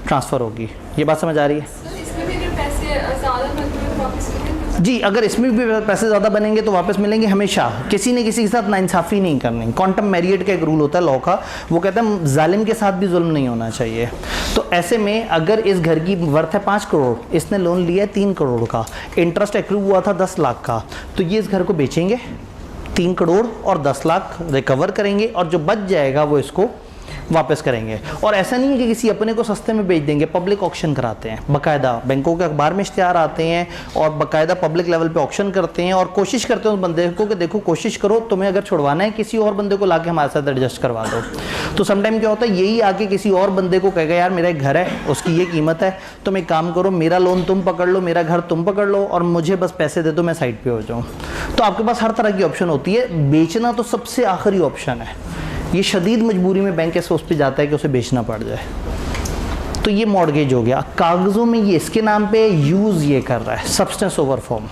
ट्रांसफ़र होगी। ये बात समझ आ रही है? इसमें भी अगर पैसे ज़्यादा बनते हैं तो वापस मिलेंगे? जी, अगर इसमें भी पैसे ज़्यादा बनेंगे तो वापस मिलेंगे हमेशा। किसी ने किसी के साथ नाइंसाफ़ी नहीं करनी। क्वांटम मैरियट का एक रूल होता है लॉ का, वो कहता है जालिम के साथ भी जुल्म नहीं होना चाहिए। तो ऐसे में अगर इस घर की वर्थ है 5 करोड़, इसने लोन लिया है 3 करोड़ का, इंटरेस्ट एक्रू हुआ था 10 लाख का, तो ये इस घर को बेचेंगे, 3 करोड़ और 10 लाख रिकवर करेंगे और जो बच जाएगा वो इसको वापस करेंगे। और ऐसा नहीं है कि किसी अपने को सस्ते में बेच देंगे, पब्लिक ऑक्शन कराते हैं बाकायदा, बैंकों के अखबार में इश्तिहार आते हैं और बाकायदा पब्लिक लेवल पे ऑक्शन करते हैं और कोशिश करते हैं उस बंदे को कि देखो कोशिश करो, तुम्हें अगर छुड़वाना है किसी और बंदे को लाके हमारे साथ एडजस्ट करवा दो। तो समटाइम क्या होता है, यही आके किसी और बंदे को कहेगा यार मेरा एक घर है, उसकी ये कीमत है, तुम एक काम करो मेरा लोन तुम पकड़ लो, मेरा घर तुम पकड़ लो और मुझे बस पैसे दे दो, मैं साइड पे हो जाऊँ। तो आपके पास हर तरह की ऑप्शन होती है। बेचना तो सबसे आखिरी ऑप्शन है, ये शदीद मजबूरी में बैंक ऐसे उस पर जाता है कि उसे बेचना पड़ जाए। तो ये मॉर्गेज हो गया। कागज़ों में ये इसके नाम पे यूज़ ये कर रहा है, सब्सटेंस ओवर फॉर्म।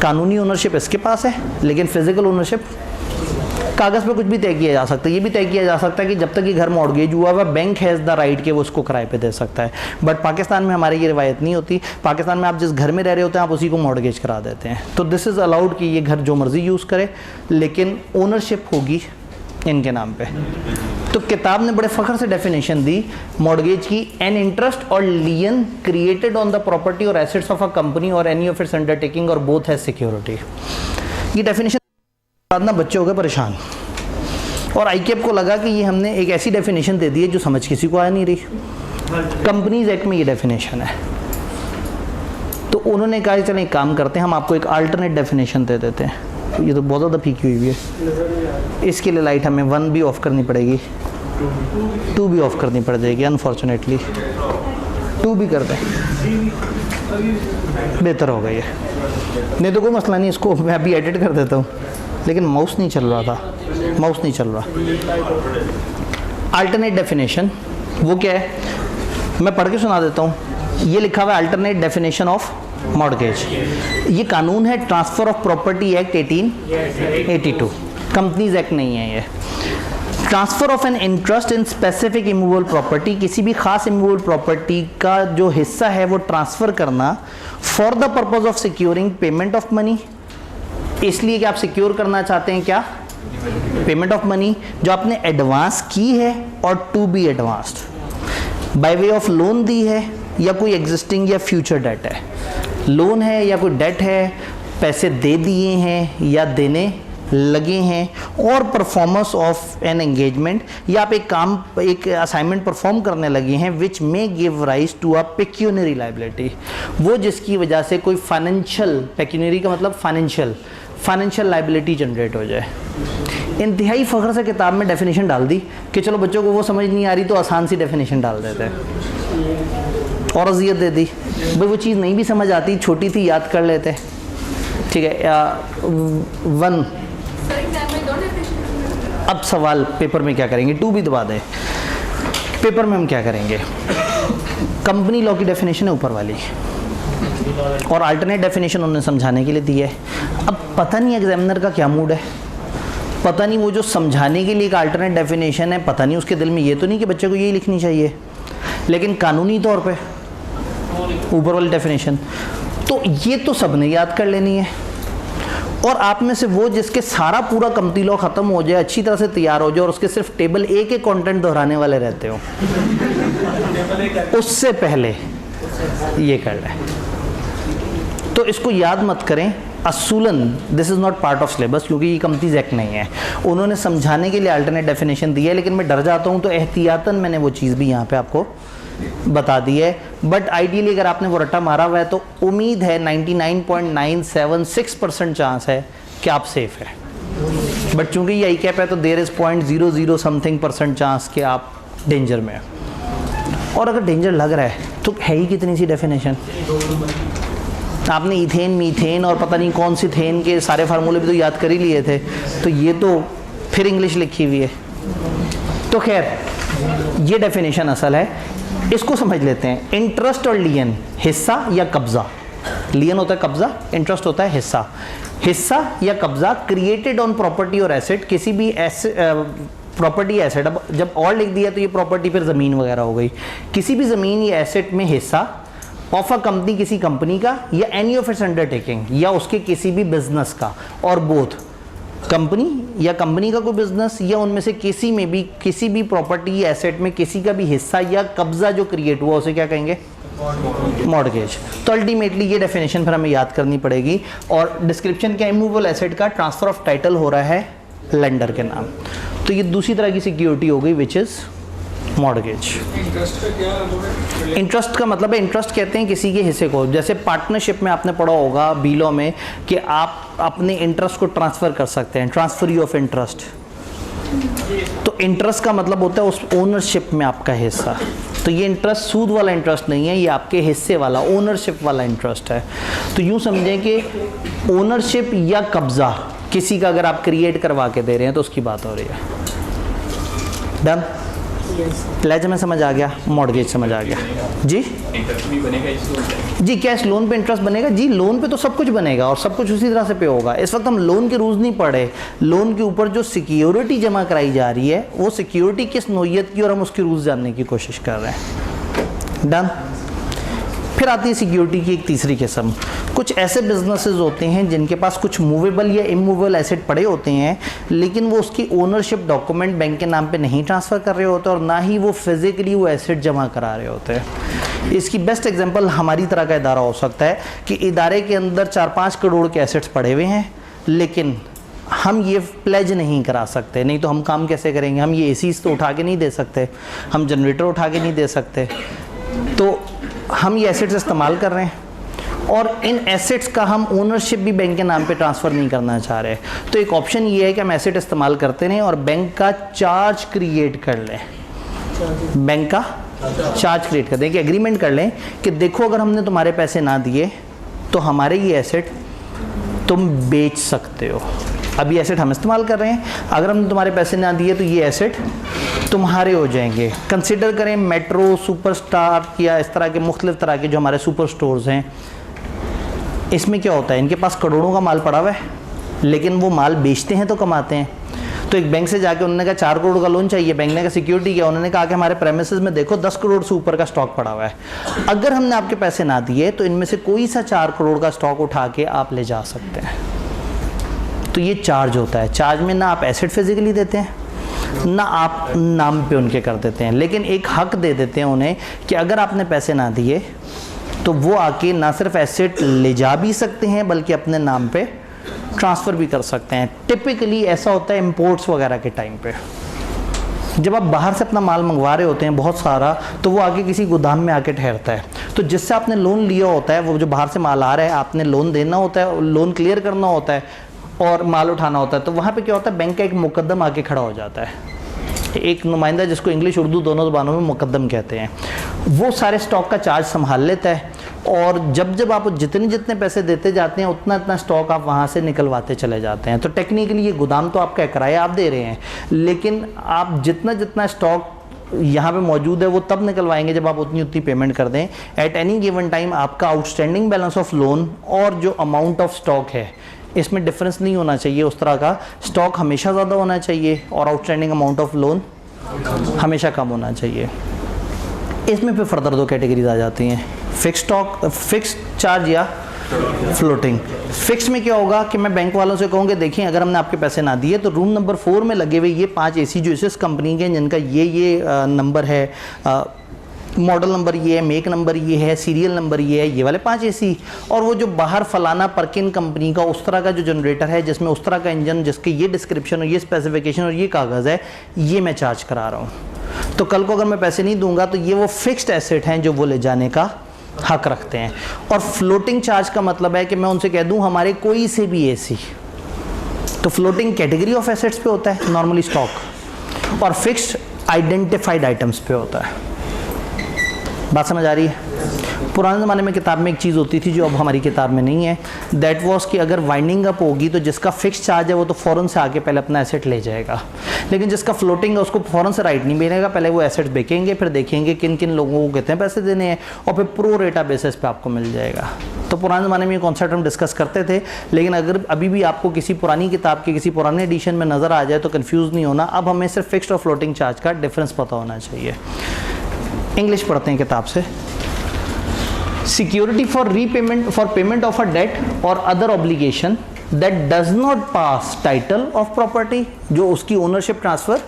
कानूनी ओनरशिप इसके पास है लेकिन फिजिकल ओनरशिप कागज़ पे कुछ भी तय किया जा सकता है। ये भी तय किया जा सकता है कि जब तक ये घर मॉर्गेज हुआ हुआ, बैंक हैज़ द राइट कि वो उसको किराए पे दे सकता है। बट पाकिस्तान में हमारी ये रिवायत नहीं होती। पाकिस्तान में आप जिस घर में रह रहे होते हैं आप उसी को मॉर्गेज करा देते हैं। तो दिस इज़ अलाउड कि ये घर जो मर्ज़ी यूज़ करे लेकिन ओनरशिप होगी इनके नाम पे। तो किताब ने बड़े फ़ख्र से डेफिनेशन दी मॉर्गेज की, एन इंटरेस्ट और लियन क्रिएटेड ऑन द प्रॉपर्टी और एसेट्स ऑफ अ कंपनी और एनी ऑफ इट्स अंडरटेकिंग और बोथ हैज सिक्योरिटी। ये डेफिनेशन बाद ना बच्चे हो गए परेशान और आईकेप को लगा कि ये हमने एक ऐसी डेफिनेशन दे दी है जो समझ किसी को आ नहीं रही। कंपनीज एक्ट में ये डेफिनेशन है। तो उन्होंने कहा चलें एक काम करते हैं, हम आपको एक अल्टरनेट डेफिनेशन दे देते हैं। ये तो बहुत ज़्यादा फीकी हुई है, इसके लिए लाइट हमें 1 भी ऑफ़ करनी पड़ेगी, 2 भी ऑफ़ करनी पड़ जाएगी। अनफॉर्चुनेटली 2 भी कर दें, बेहतर हो गई है। नहीं तो कोई मसला नहीं, इसको मैं अभी एडिट कर देता हूँ। लेकिन माउस नहीं चल रहा था, माउस नहीं चल रहा। अल्टरनेट डेफिनेशन वो क्या है, मैं पढ़ के सुना देता हूँ। ये लिखा हुआ है अल्टरनेट डेफिनेशन ऑफ मॉर्गेज। ये कानून है transfer of property act 1882, companies act नहीं है ये। Transfer of an interest in specific immovable property, किसी भी खास इमूवेबल प्रॉपर्टी का जो हिस्सा है वो ट्रांसफ़र करना for the purpose of securing payment of money, इसलिए कि आप सिक्योर करना चाहते हैं क्या, पेमेंट ऑफ मनी जो आपने एडवांस की है और to be advanced by way of loan दी है या कोई एग्जिस्टिंग या फ्यूचर डेट है। लोन है या कोई डेट है, पैसे दे दिए हैं या देने लगे हैं, और परफॉर्मेंस ऑफ एन एंगेजमेंट या आप एक काम एक असाइनमेंट परफॉर्म करने लगे हैं which may give rise to a pecuniary liability, वो जिसकी वजह से कोई फाइनेंशियल, पेक्यूनरी का मतलब फाइनेंशियल लाइबिलिटी जनरेट हो जाए। इंतहाई फ़ख्र से किताब में डेफिनेशन डाल दी कि चलो बच्चों को वो समझ नहीं आ रही तो आसान सी डेफिनेशन डाल देते हैं, और अजियत दे दी भाई वो चीज़ नहीं भी समझ आती, छोटी थी, याद कर लेते। ठीक है, वन। सर एग्जाम में दो डेफिनेशन। अब सवाल पेपर में क्या करेंगे, टू भी दबा दे। पेपर में हम क्या करेंगे, कंपनी लॉ की डेफिनेशन है ऊपर वाली, और अल्टरनेट डेफिनेशन उन्होंने समझाने के लिए दी है। अब पता नहीं एग्जामिनर का क्या मूड है, पता नहीं वो जो समझाने के लिए एक अल्टरनेट डेफिनेशन है, पता नहीं उसके दिल में ये तो नहीं कि बच्चे को यही लिखनी चाहिए, लेकिन कानूनी तौर पे ऊपर वाली डेफिनेशन तो ये तो सबने याद कर लेनी है। और आप में से वो जिसके सारा पूरा कंपनी लॉ खत्म हो जाए, अच्छी तरह से तैयार हो जाए, और उसके सिर्फ टेबल ए के कंटेंट दोहराने वाले रहते हो, उससे पहले ये कर रहे हैं। तो इसको याद मत करें, असूलन this is not part of syllabus, क्योंकि ये कंपनीज एक्ट नहीं है। उन्होंने समझाने के लिए अल्टरनेट डेफिनेशन दी है, लेकिन मैं डर जाता हूँ तो एहतियातन मैंने वो चीज़ भी यहाँ पे आपको बता दी है। बट आइडियली अगर आपने वो रट्टा मारा हुआ है तो उम्मीद है 99.976% चांस है कि आप सेफ है। बट चूंकि ये आई कैप है तो देयर इज़ 0.00 समथिंग % चांस कि आप डेंजर में है। और अगर डेंजर लग रहा है तो है ही कितनी सी डेफिनेशन, आपने इथेन, मीथेन और पता नहीं कौन सी थेन के सारे फार्मूले भी तो याद कर ही लिए थे, तो ये तो फिर इंग्लिश लिखी हुई है। तो खैर ये डेफिनेशन असल है, इसको समझ लेते हैं। इंटरेस्ट और लियन, हिस्सा या कब्जा। लियन होता है कब्जा, इंटरेस्ट होता है हिस्सा। हिस्सा या कब्जा क्रिएटेड ऑन प्रॉपर्टी और एसेट, किसी भी प्रॉपर्टी एसेट, अब जब और लिख दिया तो ये प्रॉपर्टी फिर ज़मीन वगैरह हो गई, किसी भी ज़मीन या एसेट में हिस्सा ऑफ अ कंपनी, किसी कंपनी का, या एनी ऑफ इट्स अंडरटेकिंग, या उसके किसी भी बिजनेस का, और बोथ कंपनी या कंपनी का कोई बिजनेस या उनमें से किसी में भी किसी भी प्रॉपर्टी या एसेट में किसी का भी हिस्सा या कब्जा जो क्रिएट हुआ उसे क्या कहेंगे, मॉर्गेज। तो अल्टीमेटली ये डेफिनेशन फिर हमें याद करनी पड़ेगी। और डिस्क्रिप्शन क्या, इमूवेबल एसेट का ट्रांसफर ऑफ टाइटल हो रहा है लेंडर के नाम, तो ये दूसरी तरह की सिक्योरिटी हो गई विच इज़ मॉर्गेज। इंटरेस्ट का मतलब है, इंटरेस्ट कहते हैं किसी के हिस्से को, जैसे पार्टनरशिप में आपने पढ़ा होगा बीलो में कि आप अपने इंटरेस्ट को ट्रांसफ़र कर सकते हैं, ट्रांसफरी ऑफ इंटरेस्ट। तो इंटरेस्ट का मतलब होता है उस ओनरशिप में आपका हिस्सा। तो ये इंटरेस्ट सूद वाला इंटरेस्ट नहीं है, ये आपके हिस्से वाला ओनरशिप वाला इंटरेस्ट है। तो यूँ समझें कि ओनरशिप या कब्ज़ा किसी का अगर आप क्रिएट करवा के दे रहे हैं तो उसकी बात हो रही है। डन, प्लेज में समझ आ गया, मॉर्गेज समझ आ गया जी। इंटरेस्ट भी बनेगा इस लोन पे? जी कैश लोन पे इंटरेस्ट बनेगा जी, लोन पे तो सब कुछ बनेगा और सब कुछ उसी तरह से पे होगा। इस वक्त हम लोन के रूल्स नहीं पढ़े, लोन के ऊपर जो सिक्योरिटी जमा कराई जा रही है वो सिक्योरिटी किस नोयत की, और हम उसके रूल्स जानने की कोशिश कर रहे हैं। डन। फिर आती है सिक्योरिटी की एक तीसरी किस्म। कुछ ऐसे बिजनेसेस होते हैं जिनके पास कुछ मूवेबल या इमूवेबल एसेट पड़े होते हैं, लेकिन वो उसकी ओनरशिप डॉक्यूमेंट बैंक के नाम पे नहीं ट्रांसफ़र कर रहे होते और ना ही वो फिज़िकली वो एसेट जमा करा रहे होते हैं। इसकी बेस्ट एग्जांपल हमारी तरह का इदारा हो सकता है कि इदारे के अंदर 4-5 करोड़ के एसेट्स पड़े हुए हैं, लेकिन हम ये प्लेज नहीं करा सकते। नहीं तो हम काम कैसे करेंगे, हम ये एसीज तो उठा के नहीं दे सकते, हम जनरेटर उठा के नहीं दे सकते, तो हम ये एसेट्स इस्तेमाल कर रहे हैं और इन एसेट्स का हम ओनरशिप भी बैंक के नाम पे ट्रांसफ़र नहीं करना चाह रहे। तो एक ऑप्शन ये है कि हम एसेट इस्तेमाल करते रहें और बैंक का चार्ज क्रिएट कर लें, बैंक का चार्ज क्रिएट कर दें, कि एग्रीमेंट कर लें कि देखो अगर हमने तुम्हारे पैसे ना दिए तो हमारे ये एसेट तुम बेच सकते हो। अब ये एसेट हम इस्तेमाल कर रहे हैं, अगर हमने तुम्हारे पैसे ना दिए तो ये एसेट तुम्हारे हो जाएंगे। कंसिडर करें मेट्रो, सुपरस्टार या इस तरह के मुख्तलिफ तरह के जो हमारे सुपर स्टोर्स हैं, इसमें क्या होता है, इनके पास करोड़ों का माल पड़ा हुआ है, लेकिन वो माल बेचते हैं तो कमाते हैं। तो एक बैंक से जाके उन्होंने कहा 4 करोड़ का लोन चाहिए, बैंक ने कहा सिक्योरिटी क्या, उन्होंने कहा कि हमारे प्रेमिसेस में देखो 10 करोड़ से ऊपर का स्टॉक पड़ा हुआ है, अगर हमने आपके पैसे ना दिए तो इनमें से कोई सा 4 करोड़ का स्टॉक उठा के आप ले जा सकते हैं। तो ये चार्ज होता है। चार्ज में ना आप एसेट फिजिकली देते हैं ना आप नाम पे उनके कर देते हैं, लेकिन एक हक दे देते हैं उन्हें कि अगर आपने पैसे ना दिए तो वो आके ना सिर्फ एसेट ले जा भी सकते हैं बल्कि अपने नाम पे ट्रांसफ़र भी कर सकते हैं। टिपिकली ऐसा होता है इंपोर्ट्स वगैरह के टाइम पे, जब आप बाहर से अपना माल मंगवा रहे होते हैं बहुत सारा, तो वो आके किसी गोदाम में आके ठहरता है। तो जिससे आपने लोन लिया होता है, वो जो बाहर से माल आ रहा है, आपने लोन देना होता है, लोन क्लियर करना होता है, और माल उठाना होता है, तो वहाँ पे क्या होता है, बैंक का एक मुकद्दम आके खड़ा हो जाता है, एक नुमाइंदा जिसको इंग्लिश उर्दू दोनों ज़बानों में मुकद्दम कहते हैं। वो सारे स्टॉक का चार्ज संभाल लेता है, और जब आप जितने पैसे देते जाते हैं उतना स्टॉक आप वहाँ से निकलवाते चले जाते हैं। तो टेक्निकली ये गोदाम तो आपका किराया आप दे रहे हैं, लेकिन आप जितना स्टॉक यहाँ पे मौजूद है वो तब निकलवाएंगे जब आप उतनी पेमेंट कर दें। एट एनी गिवन टाइम आपका आउटस्टैंडिंग बैलेंस ऑफ लोन और जो अमाउंट ऑफ स्टॉक है इसमें डिफरेंस नहीं होना चाहिए। उस तरह का स्टॉक हमेशा ज़्यादा होना चाहिए और आउटस्टैंडिंग अमाउंट ऑफ लोन हमेशा कम होना चाहिए। इसमें फिर फर्दर 2 कैटेगरीज आ जाती हैं, फिक्स स्टॉक, फिक्स चार्ज या फ्लोटिंग। फिक्स में क्या होगा कि मैं बैंक वालों से कहूँगा देखिए अगर हमने आपके पैसे ना दिए तो रूम नंबर 4 में लगे हुए ये 5 AC जो इस कंपनी के हैं, जिनका ये नंबर है, मॉडल नंबर ये है, मेक नंबर ये है, सीरियल नंबर ये है, ये वाले 5 AC, और वो जो बाहर फलाना परकिन कंपनी का उस तरह का जो जनरेटर है जिसमें उस तरह का इंजन, जिसके ये डिस्क्रिप्शन और ये स्पेसिफिकेशन और ये कागज़ है, ये मैं चार्ज करा रहा हूँ। तो कल को अगर मैं पैसे नहीं दूंगा तो ये वो फिक्स्ड एसेट हैं जो वो ले जाने का हक रखते हैं। और फ्लोटिंग चार्ज का मतलब है कि मैं उनसे कह दूं हमारे कोई से भी AC, तो फ्लोटिंग कैटेगरी ऑफ एसेट्स पे होता है नॉर्मली स्टॉक, और फिक्स्ड आइडेंटिफाइड आइटम्स पे होता है। बात समझ आ रही है? पुराने ज़माने में किताब में एक चीज़ होती थी जो अब हमारी किताब में नहीं है, दैट वाज कि अगर वाइंडिंग अप होगी तो जिसका फिक्स चार्ज है वो तो फ़ौरन से आके पहले अपना एसेट ले जाएगा, लेकिन जिसका फ्लोटिंग है उसको फ़ौरन से राइट नहीं मिलेगा, पहले वो एसेट्स बेचेंगे, फिर देखेंगे किन किन लोगों को कितने पैसे देने हैं, और फिर प्रो रेटा बेसिस पे आपको मिल जाएगा। तो पुराने ज़माने में ये कॉन्सेप्ट हम डिस्कस करते थे, लेकिन अगर अभी भी आपको किसी पुरानी किताब के किसी पुराने एडिशन में नज़र आ जाए तो कन्फ्यूज़ नहीं होना। अब हमें सिर्फ फिक्स्ड और फ्लोटिंग चार्ज का डिफरेंस पता होना चाहिए। इंग्लिश पढ़ते हैं किताब से। Security for repayment for payment of a debt और other obligation that does not pass title of property, जो उसकी ओनरशिप ट्रांसफ़र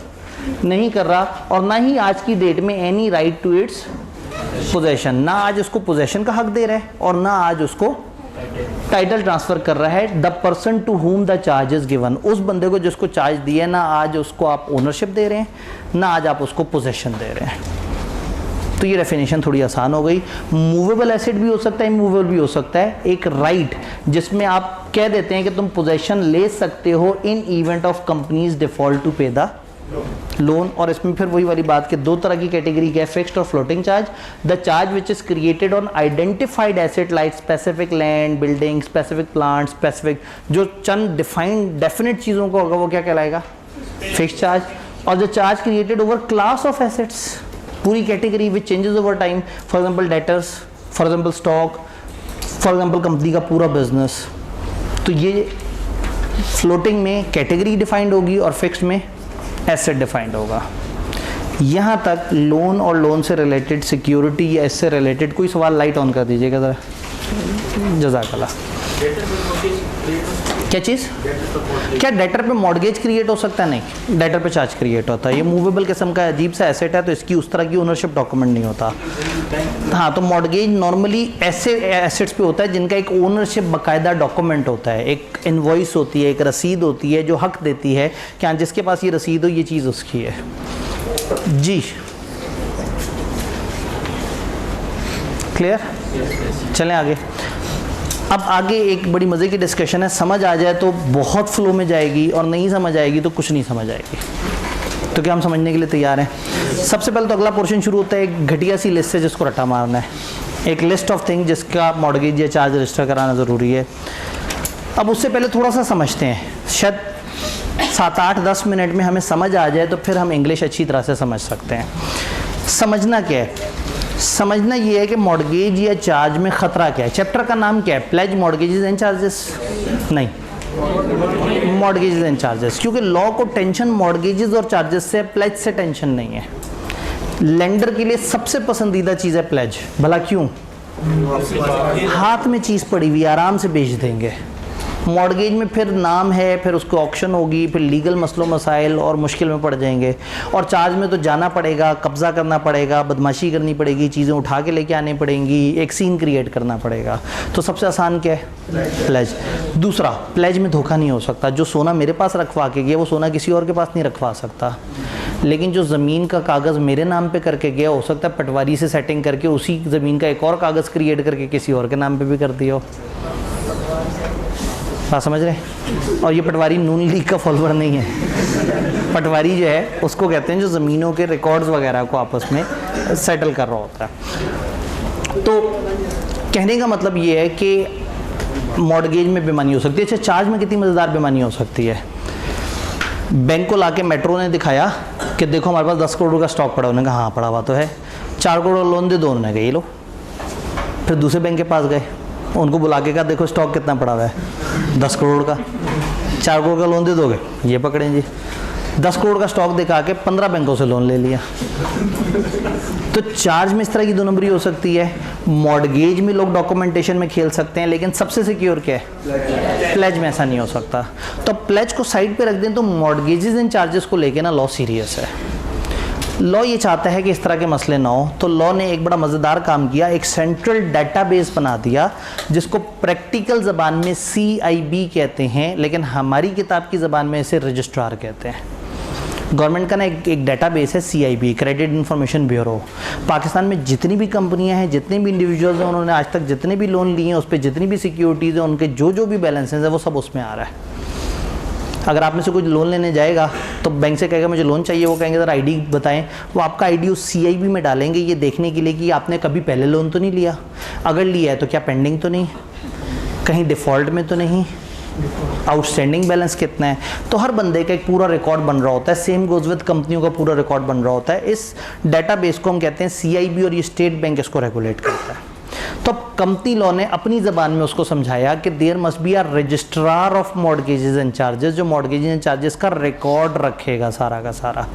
नहीं कर रहा और ना ही आज की डेट में any right to its possession, ना आज उसको पोजेशन का हक दे रहा है और ना आज उसको टाइटल ट्रांसफ़र कर रहा है। The person to whom the charge is given, उस बंदे को जिसको चार्ज दिया ना आज उसको आप ओनरशिप दे रहे हैं, ना आज आप उसको पोजेशन दे रहे हैं। तो ये डेफिनेशन थोड़ी आसान हो गई। मूवेबल एसेट भी हो सकता है, इमूवेबल भी हो सकता है। एक राइट जिसमें आप कह देते हैं कि तुम पोजेशन ले सकते हो in event of companies default to pay the loan, और इसमें फिर वही वाली बात कि 2 तरह की कैटेगरी क्या है, फिक्स्ड और floating charge. The charge which is created on identified asset like specific land, building, specific plant, specific जो चंद डिफाइंड डेफिनेट चीज़ों को होगा वो क्या कहलाएगा, फिक्स्ड चार्ज। और जो charge created over class of assets, पूरी category which changes over time, for example debtors, for example stock, for example company का पूरा बिजनेस, तो ये फ्लोटिंग में कैटेगरी डिफाइंड होगी और फिक्स्ड में एसेट डिफाइंड होगा। यहाँ तक लोन और लोन से रिलेटेड, सिक्योरिटी या इससे रिलेटेड कोई सवाल लाइट ऑन कर दीजिएगा ज़रा, जज़ाकल्लाह। क्या चीज़, क्या डेटर पे मॉर्गेज क्रिएट हो सकता है? नहीं, डेटर पे चार्ज क्रिएट होता है। ये मूवेबल किस्म का अजीब सा एसेट है तो इसकी उस तरह की ओनरशिप डॉक्यूमेंट नहीं होता। हाँ, तो मॉर्गेज नॉर्मली ऐसे एसेट्स पे होता है जिनका एक ओनरशिप बाकायदा डॉक्यूमेंट होता है, एक इनवॉइस होती है, एक रसीद होती है जो हक देती है कि हाँ जिसके पास ये रसीद हो ये चीज़ उसकी है। जी क्लियर? चलें आगे। अब आगे एक बड़ी मज़े की डिस्कशन है, समझ आ जाए तो बहुत फ्लो में जाएगी और नहीं समझ आएगी तो कुछ नहीं समझ आएगी। तो क्या हम समझने के लिए तैयार हैं? सबसे पहले तो अगला पोर्शन शुरू होता है एक घटिया सी लिस्ट से जिसको रट्टा मारना है, एक लिस्ट ऑफ थिंग जिसका मॉर्गेज या चार्ज रजिस्टर कराना ज़रूरी है। अब उससे पहले थोड़ा सा समझते हैं, शायद 7-8-10 मिनट में हमें समझ आ जाए तो फिर हम इंग्लिश अच्छी तरह से समझ सकते हैं। समझना क्या है? समझना ये है कि मॉर्गेज या चार्ज में ख़तरा क्या है। चैप्टर का नाम क्या है? Pledge, mortgages and charges? नहीं, मॉर्गेजेस एंड चार्जेस, क्योंकि लॉ को टेंशन मॉर्गेजेस और चार्जेस से, प्लेज से टेंशन नहीं है। लेंडर के लिए सबसे पसंदीदा चीज़ है प्लेज। भला क्यों? हाथ में चीज़ पड़ी हुई, आराम से बेच देंगे। मॉर्गेज में फिर नाम है, फिर उसको ऑक्शन होगी, फिर लीगल मसलों मसाइल और मुश्किल में पड़ जाएंगे। और चार्ज में तो जाना पड़ेगा, कब्ज़ा करना पड़ेगा, बदमाशी करनी पड़ेगी, चीज़ें उठा के लेके आनी पड़ेंगी, एक सीन क्रिएट करना पड़ेगा। तो सबसे आसान क्या है? प्लेज। दूसरा, प्लेज में धोखा नहीं हो सकता। जो सोना मेरे पास रखवा के गया वो सोना किसी और के पास नहीं रखवा सकता, लेकिन जो ज़मीन का कागज़ मेरे नाम पे करके गया हो सकता है पटवारी से सेटिंग करके उसी ज़मीन का एक और कागज़ क्रिएट करके किसी और के नाम पे भी कर दिया हो। बात समझ रहे हैं? और ये पटवारी नून लीग का फॉलोअर नहीं है। पटवारी जो है उसको कहते हैं जो ज़मीनों के रिकॉर्ड्स वगैरह को आपस में सेटल कर रहा होता है। तो कहने का मतलब ये है कि मॉर्गेज में बेईमानी हो सकती है। अच्छा, चार्ज में कितनी मज़ेदार बेईमानी हो सकती है। बैंक को लाके मेट्रो ने दिखाया कि देखो हमारे पास 10 करोड़ का स्टॉक पड़ा। उन्होंने कहा हाँ पड़ा हुआ तो है, 4 करोड़ लोन दे दो। उन्होंने कहा ये लो। फिर दूसरे बैंक के पास गए, उनको बुला के कहा देखो स्टॉक कितना पड़ा हुआ है, 10 करोड़ का, 4 करोड़ का लोन दे दोगे, ये पकड़ें जी। 10 करोड़ का स्टॉक दिखा के 15 बैंकों से लोन ले लिया। तो चार्ज में इस तरह की दो नंबरी हो सकती है। मॉर्गेज में लोग डॉक्यूमेंटेशन में खेल सकते हैं, लेकिन सबसे सिक्योर क्या है? प्लेज में ऐसा नहीं हो सकता। तो प्लेज को साइड पे रख दें तो मॉर्गेजेस एंड चार्जेस को लेके ना लॉ सीरियस है। लॉ ये चाहता है कि इस तरह के मसले ना हो, तो लॉ ने एक बड़ा मज़ेदार काम किया, एक सेंट्रल डाटाबेस बना दिया जिसको प्रैक्टिकल ज़बान में CIB कहते हैं, लेकिन हमारी किताब की ज़बान में इसे रजिस्ट्रार कहते हैं। गवर्नमेंट का ना एक डाटाबेस है CIB, credit information bureau. Pakistan में जितनी भी कंपनियां हैं, जितने भी इंडिविजुअल्स हैं, उन्होंने आज तक जितने भी लोन लिए हैं, उस पर जितनी भी सिक्योरिटीज़ हैं, उनके जो भी बैलेंसेस हैं, वो सब उसमें आ रहा है। अगर आप में से कोई लोन लेने जाएगा तो बैंक से कहेगा मुझे लोन चाहिए, वो कहेंगे ज़रा ID बताएं, वो आपका ID उस CIB में डालेंगे, ये देखने के लिए कि आपने कभी पहले लोन तो नहीं लिया, अगर लिया है तो क्या पेंडिंग तो नहीं, कहीं डिफ़ॉल्ट में तो नहीं, आउटस्टैंडिंग बैलेंस कितना है। तो हर बंदे का एक पूरा रिकॉर्ड बन रहा होता है। सेम गोज विद कंपनियों का पूरा रिकॉर्ड बन रहा होता है। इस डाटाबेस को हम कहते हैं CIB, और ये स्टेट बैंक इसको रेगुलेट करता है। तो कंपनी लॉ ने अपनी ज़बान में उसको समझाया कि there must be a registrar of mortgages and charges, जो मॉर्गेजेस एंड चार्जेस का रिकॉर्ड रखेगा सारा का सारा,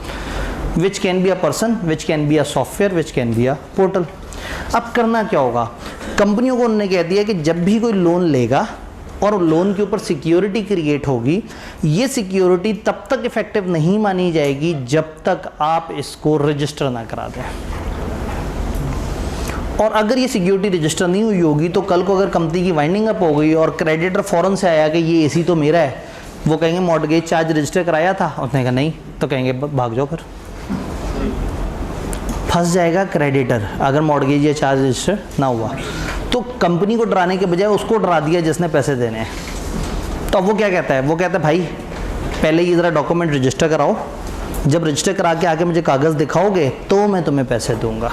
which can be a person, which can be a software, which can be a portal. अब करना क्या होगा? कंपनियों को उन्होंने कह दिया कि जब भी कोई लोन लेगा और लोन के ऊपर सिक्योरिटी क्रिएट होगी, ये सिक्योरिटी तब तक इफेक्टिव नहीं मानी जाएगी जब तक आप इसको रजिस्टर ना करा दें। और अगर ये सिक्योरिटी रजिस्टर नहीं हुई होगी तो कल को अगर कंपनी की वाइंडिंग अप हो गई और क्रेडिटर फ़ौरन से आया कि ये AC तो मेरा है, वो कहेंगे मॉर्गेज चार्ज रजिस्टर कराया था, उसने कहा नहीं, तो कहेंगे भाग जाओ, फिर फंस जाएगा क्रेडिटर अगर मॉर्गेज या चार्ज रजिस्टर ना हुआ। तो कंपनी को डराने के बजाय उसको डरा दिया जिसने पैसे देने हैं। तो अब वो क्या कहता है? वो कहता है भाई पहले ये ज़रा डॉक्यूमेंट रजिस्टर कराओ, जब रजिस्टर करा के आके मुझे कागज़ दिखाओगे तो मैं तुम्हें पैसे दूंगा।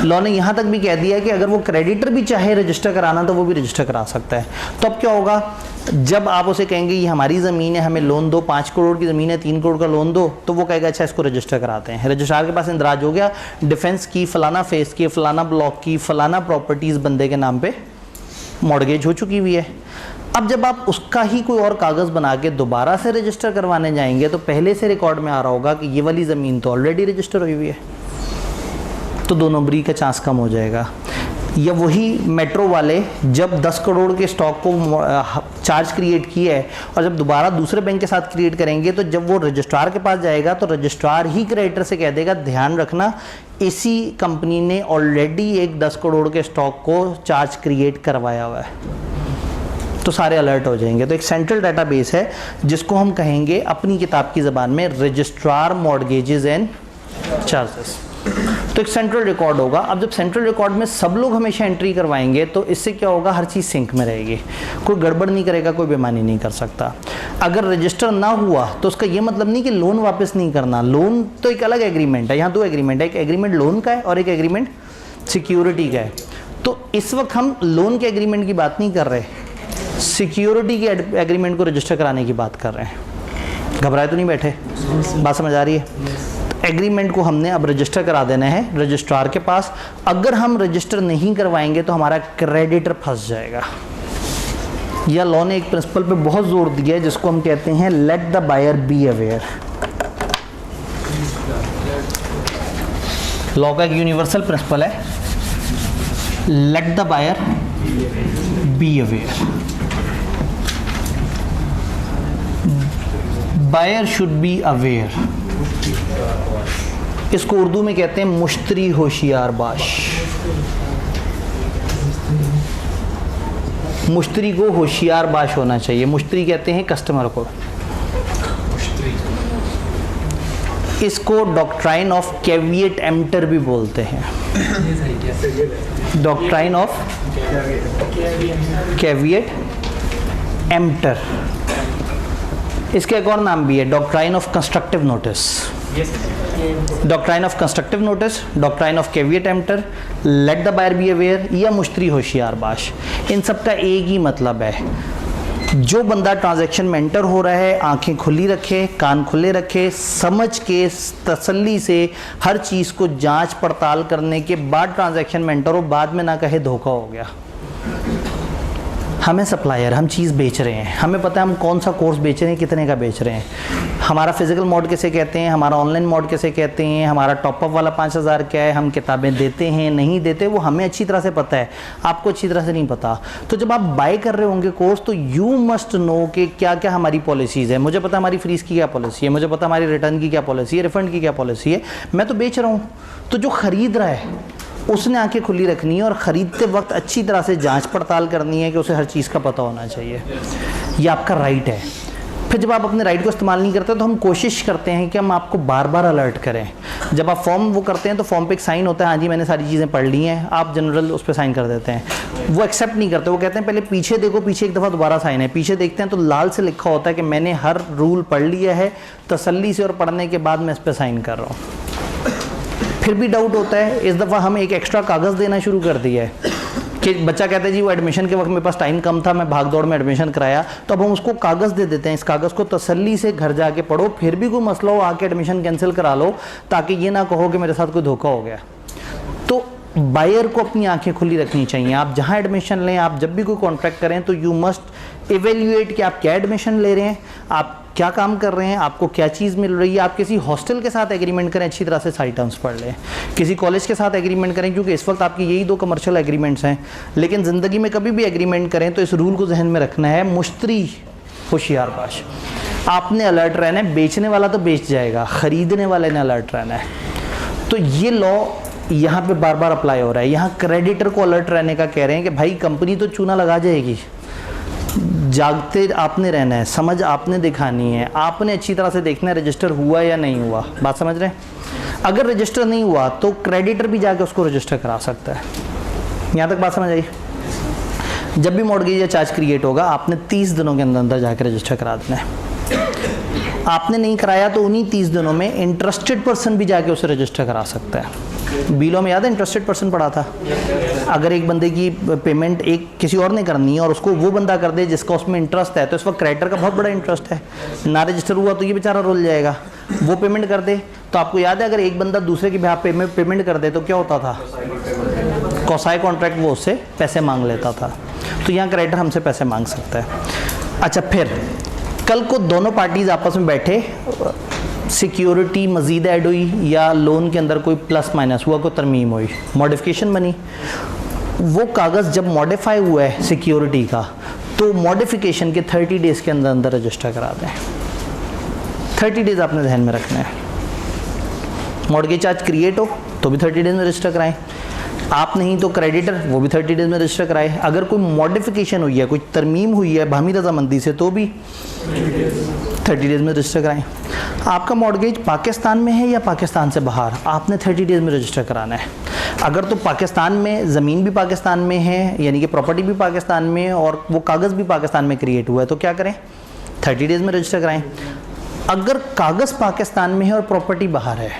लॉ ने यहाँ तक भी कह दिया कि अगर वो क्रेडिटर भी चाहे रजिस्टर कराना तो वो भी रजिस्टर करा सकता है। तो अब क्या होगा? जब आप उसे कहेंगे ये हमारी ज़मीन है, हमें लोन दो, 5 करोड़ की ज़मीन है, 3 करोड़ का लोन दो, तो वो कहेगा अच्छा इसको रजिस्टर कराते हैं। रजिस्ट्रार के पास इंदराज हो गया, डिफेंस की, फलाना फेस की, फलाना ब्लॉक की, फलाना प्रॉपर्टीज़ बंदे के नाम पे मॉर्गेज हो चुकी हुई है। अब जब आप उसका ही कोई और कागज़ बना के दोबारा से रजिस्टर करवाने जाएंगे तो पहले से रिकॉर्ड में आ रहा होगा कि ये वाली ज़मीन तो ऑलरेडी रजिस्टर हुई हुई है, तो 2 नंबरी का चांस कम हो जाएगा। या वही मेट्रो वाले जब 10 करोड़ के स्टॉक को चार्ज क्रिएट किया है और जब दोबारा दूसरे बैंक के साथ क्रिएट करेंगे तो जब वो रजिस्ट्रार के पास जाएगा तो रजिस्ट्रार ही क्रेडिटर से कह देगा ध्यान रखना इसी कंपनी ने ऑलरेडी एक 10 करोड़ के स्टॉक को चार्ज क्रिएट करवाया हुआ है, तो सारे अलर्ट हो जाएंगे। तो एक सेंट्रल डाटाबेस है जिसको हम कहेंगे अपनी किताब की ज़बान में रजिस्ट्रार मॉर्गेजेस एंड चार्जेस। तो एक सेंट्रल रिकॉर्ड होगा। अब जब सेंट्रल रिकॉर्ड में सब लोग हमेशा एंट्री करवाएंगे तो इससे क्या होगा? हर चीज़ सिंक में रहेगी, कोई गड़बड़ नहीं करेगा, कोई बेईमानी नहीं कर सकता। अगर रजिस्टर ना हुआ तो उसका ये मतलब नहीं कि लोन वापस नहीं करना। लोन तो एक अलग एग्रीमेंट है, यहाँ 2 एग्रीमेंट है, एक एग्रीमेंट लोन का है और एक एग्रीमेंट सिक्योरिटी का है। तो इस वक्त हम लोन के एग्रीमेंट की बात नहीं कर रहे, सिक्योरिटी के एग्रीमेंट को रजिस्टर कराने की बात कर रहे हैं। घबराए तो नहीं बैठे? बात समझ आ रही है? एग्रीमेंट को हमने अब रजिस्टर करा देना है रजिस्ट्रार के पास। अगर हम रजिस्टर नहीं करवाएंगे तो हमारा क्रेडिटर फंस जाएगा। या लॉ ने एक प्रिंसिपल पे बहुत जोर दिया है जिसको हम कहते हैं let the buyer be aware. Law का एक यूनिवर्सल प्रिंसिपल है, let the buyer be aware. Buyer should be aware. इसको उर्दू में कहते हैं मुश्तरी होशियार बाश। मुश्तरी को होशियार बाश होना चाहिए। मुश्तरी कहते हैं कस्टमर को। इसको डॉक्ट्राइन ऑफ कैविएट एम्प्टर भी बोलते हैं। डॉक्ट्राइन ऑफ कैविएट एम्प्टर, इसके एक और नाम भी है, doctrine of constructive notice, doctrine of constructive notice, doctrine of caveat emptor, let the buyer be aware या मुश्तरी होशियार बाश। इन सब का एक ही मतलब है, जो बंदा ट्रांजैक्शन में एंटर हो रहा है आंखें खुली रखे, कान खुले रखे, समझ के तसल्ली से हर चीज़ को जांच पड़ताल करने के बाद ट्रांजैक्शन में एंटर हो, बाद में ना कहे धोखा हो गया। हमें सप्लायर, हम चीज़ बेच रहे हैं, हमें पता है हम कौन सा कोर्स बेच रहे हैं, कितने का बेच रहे हैं, हमारा फिजिकल मोड कैसे कहते हैं, हमारा ऑनलाइन मोड कैसे कहते हैं, हमारा टॉपअप वाला 5000 क्या है, हम किताबें देते हैं नहीं देते, वो हमें अच्छी तरह से पता है, आपको अच्छी तरह से नहीं पता। तो जब आप बाय कर रहे होंगे कोर्स तो यू मस्ट नो कि क्या क्या हमारी पॉलिसीज़ है। मुझे पता हमारी फीस की क्या पॉलिसी है, मुझे पता हमारी रिटर्न की क्या पॉलिसी है, रिफंड की क्या पॉलिसी है, मैं तो बेच रहा हूँ। तो जो ख़रीद रहा है उसने आंखें खुली रखनी है और ख़रीदते वक्त अच्छी तरह से जांच पड़ताल करनी है कि उसे हर चीज़ का पता होना चाहिए। ये आपका राइट है। फिर जब आप अपने राइट को इस्तेमाल नहीं करते तो हम कोशिश करते हैं कि हम आपको बार बार अलर्ट करें। जब आप फॉर्म वो करते हैं तो फॉर्म पे एक साइन होता है, हाँ जी मैंने सारी चीज़ें पढ़ ली हैं, आप जनरल उस पर साइन कर देते हैं। वो एक्सेप्ट नहीं करते, वो कहते हैं पहले पीछे देखो, पीछे एक दफ़ा दोबारा साइन है, पीछे देखते हैं तो लाल से लिखा होता है कि मैंने हर रूल पढ़ लिया है तसल्ली से, और पढ़ने के बाद मैं इस पर साइन कर रहा हूँ। फिर भी डाउट होता है, इस दफ़ा हम एक एक्स्ट्रा कागज़ देना शुरू कर दिया है कि बच्चा कहता है जी वो एडमिशन के वक्त मेरे पास टाइम कम था, मैं भाग दौड़ में एडमिशन कराया, तो अब हम उसको कागज़ दे देते हैं, इस कागज़ को तसल्ली से घर जाके पढ़ो, फिर भी कोई मसला हो आके एडमिशन कैंसिल करा लो, ताकि ये ना कहो कि मेरे साथ कोई धोखा हो गया। तो बायर को अपनी आंखें खुली रखनी चाहिए। आप जहाँ एडमिशन लें, आप जब भी कोई कॉन्ट्रैक्ट करें तो यू मस्ट इवेल्युएट कि आप क्या एडमिशन ले रहे हैं, आप क्या काम कर रहे हैं, आपको क्या चीज़ मिल रही है। आप किसी हॉस्टल के साथ एग्रीमेंट करें, अच्छी तरह से सारी टर्म्स पढ़ लें। किसी कॉलेज के साथ एग्रीमेंट करें, क्योंकि इस वक्त आपकी यही 2 कमर्शियल एग्रीमेंट्स हैं, लेकिन ज़िंदगी में कभी भी एग्रीमेंट करें तो इस रूल को जहन में रखना है, मुश्तरी होशियार बाश। आपने अलर्ट रहना है, बेचने वाला तो बेच जाएगा, ख़रीदने वाले ने अलर्ट रहना है। तो ये लॉ यहाँ पे बार बार अप्लाई हो रहा है। यहाँ क्रेडिटर को अलर्ट रहने का कह रहे हैं कि भाई कंपनी तो चूना लगा जाएगी, जागते आपने रहना है, समझ आपने दिखानी है, आपने अच्छी तरह से देखना है रजिस्टर हुआ या नहीं हुआ। बात समझ रहे हैं? अगर रजिस्टर नहीं हुआ तो क्रेडिटर भी जाके उसको रजिस्टर करा सकता है। यहाँ तक बात समझ आई? जब भी मॉर्गेज या चार्ज क्रिएट होगा आपने 30 दिनों के अंदर अंदर जाकर रजिस्टर करा देना है। आपने नहीं कराया तो उन्हीं 30 दिनों में इंटरेस्टेड पर्सन भी जाके उसे रजिस्टर करा सकता है। बिलों में याद है इंटरेस्टेड पर्सन पड़ा था। अगर एक बंदे की पेमेंट एक किसी और ने करनी है और उसको वो बंदा कर दे जिसका उसमें इंटरेस्ट है, तो इस वक्त क्रेडिटर का बहुत बड़ा इंटरेस्ट है, ना रजिस्टर हुआ तो ये बेचारा रोल जाएगा। वो पेमेंट कर दे तो आपको याद है अगर एक बंदा दूसरे के बिहाफ पेमेंट कर दे तो क्या होता था, कौसाई कॉन्ट्रैक्ट वो उससे पैसे मांग लेता था। तो यहाँ क्रेडिटर हमसे पैसे मांग सकता है। अच्छा, फिर कल को दोनों पार्टीज आपस में बैठे, सिक्योरिटी मज़ीद ऐड हुई या लोन के अंदर कोई प्लस माइनस हुआ, कोई तरमीम हुई, मॉडिफिकेशन बनी, वो कागज़ जब मॉडिफाई हुआ है सिक्योरिटी का तो मॉडिफिकेशन के 30 डेज़ के अंदर अंदर रजिस्टर करा दें। 30 डेज़ आपने ध्यान में रखना है। मॉर्गेज चार्ज क्रिएट हो तो भी 30 डेज़ में रजिस्टर कराएं, आप नहीं तो क्रेडिटर वो भी 30 डेज़ में रजिस्टर कराए। अगर कोई मॉडिफिकेशन हुई है, कोई तरमीम हुई है बाहमी रजामंदी से, तो भी 30 डेज़ में रजिस्टर कराएं। आपका मॉर्गेज पाकिस्तान में है या पाकिस्तान से बाहर, आपने 30 डेज़ में रजिस्टर कराना है। अगर तो पाकिस्तान में ज़मीन भी पाकिस्तान में है, यानी कि प्रॉपर्टी भी पाकिस्तान में है और वो कागज़ भी पाकिस्तान में क्रिएट हुआ है, तो क्या करें, 30 डेज़ में रजिस्टर कराएं। अगर कागज़ पाकिस्तान में है और प्रॉपर्टी बाहर है,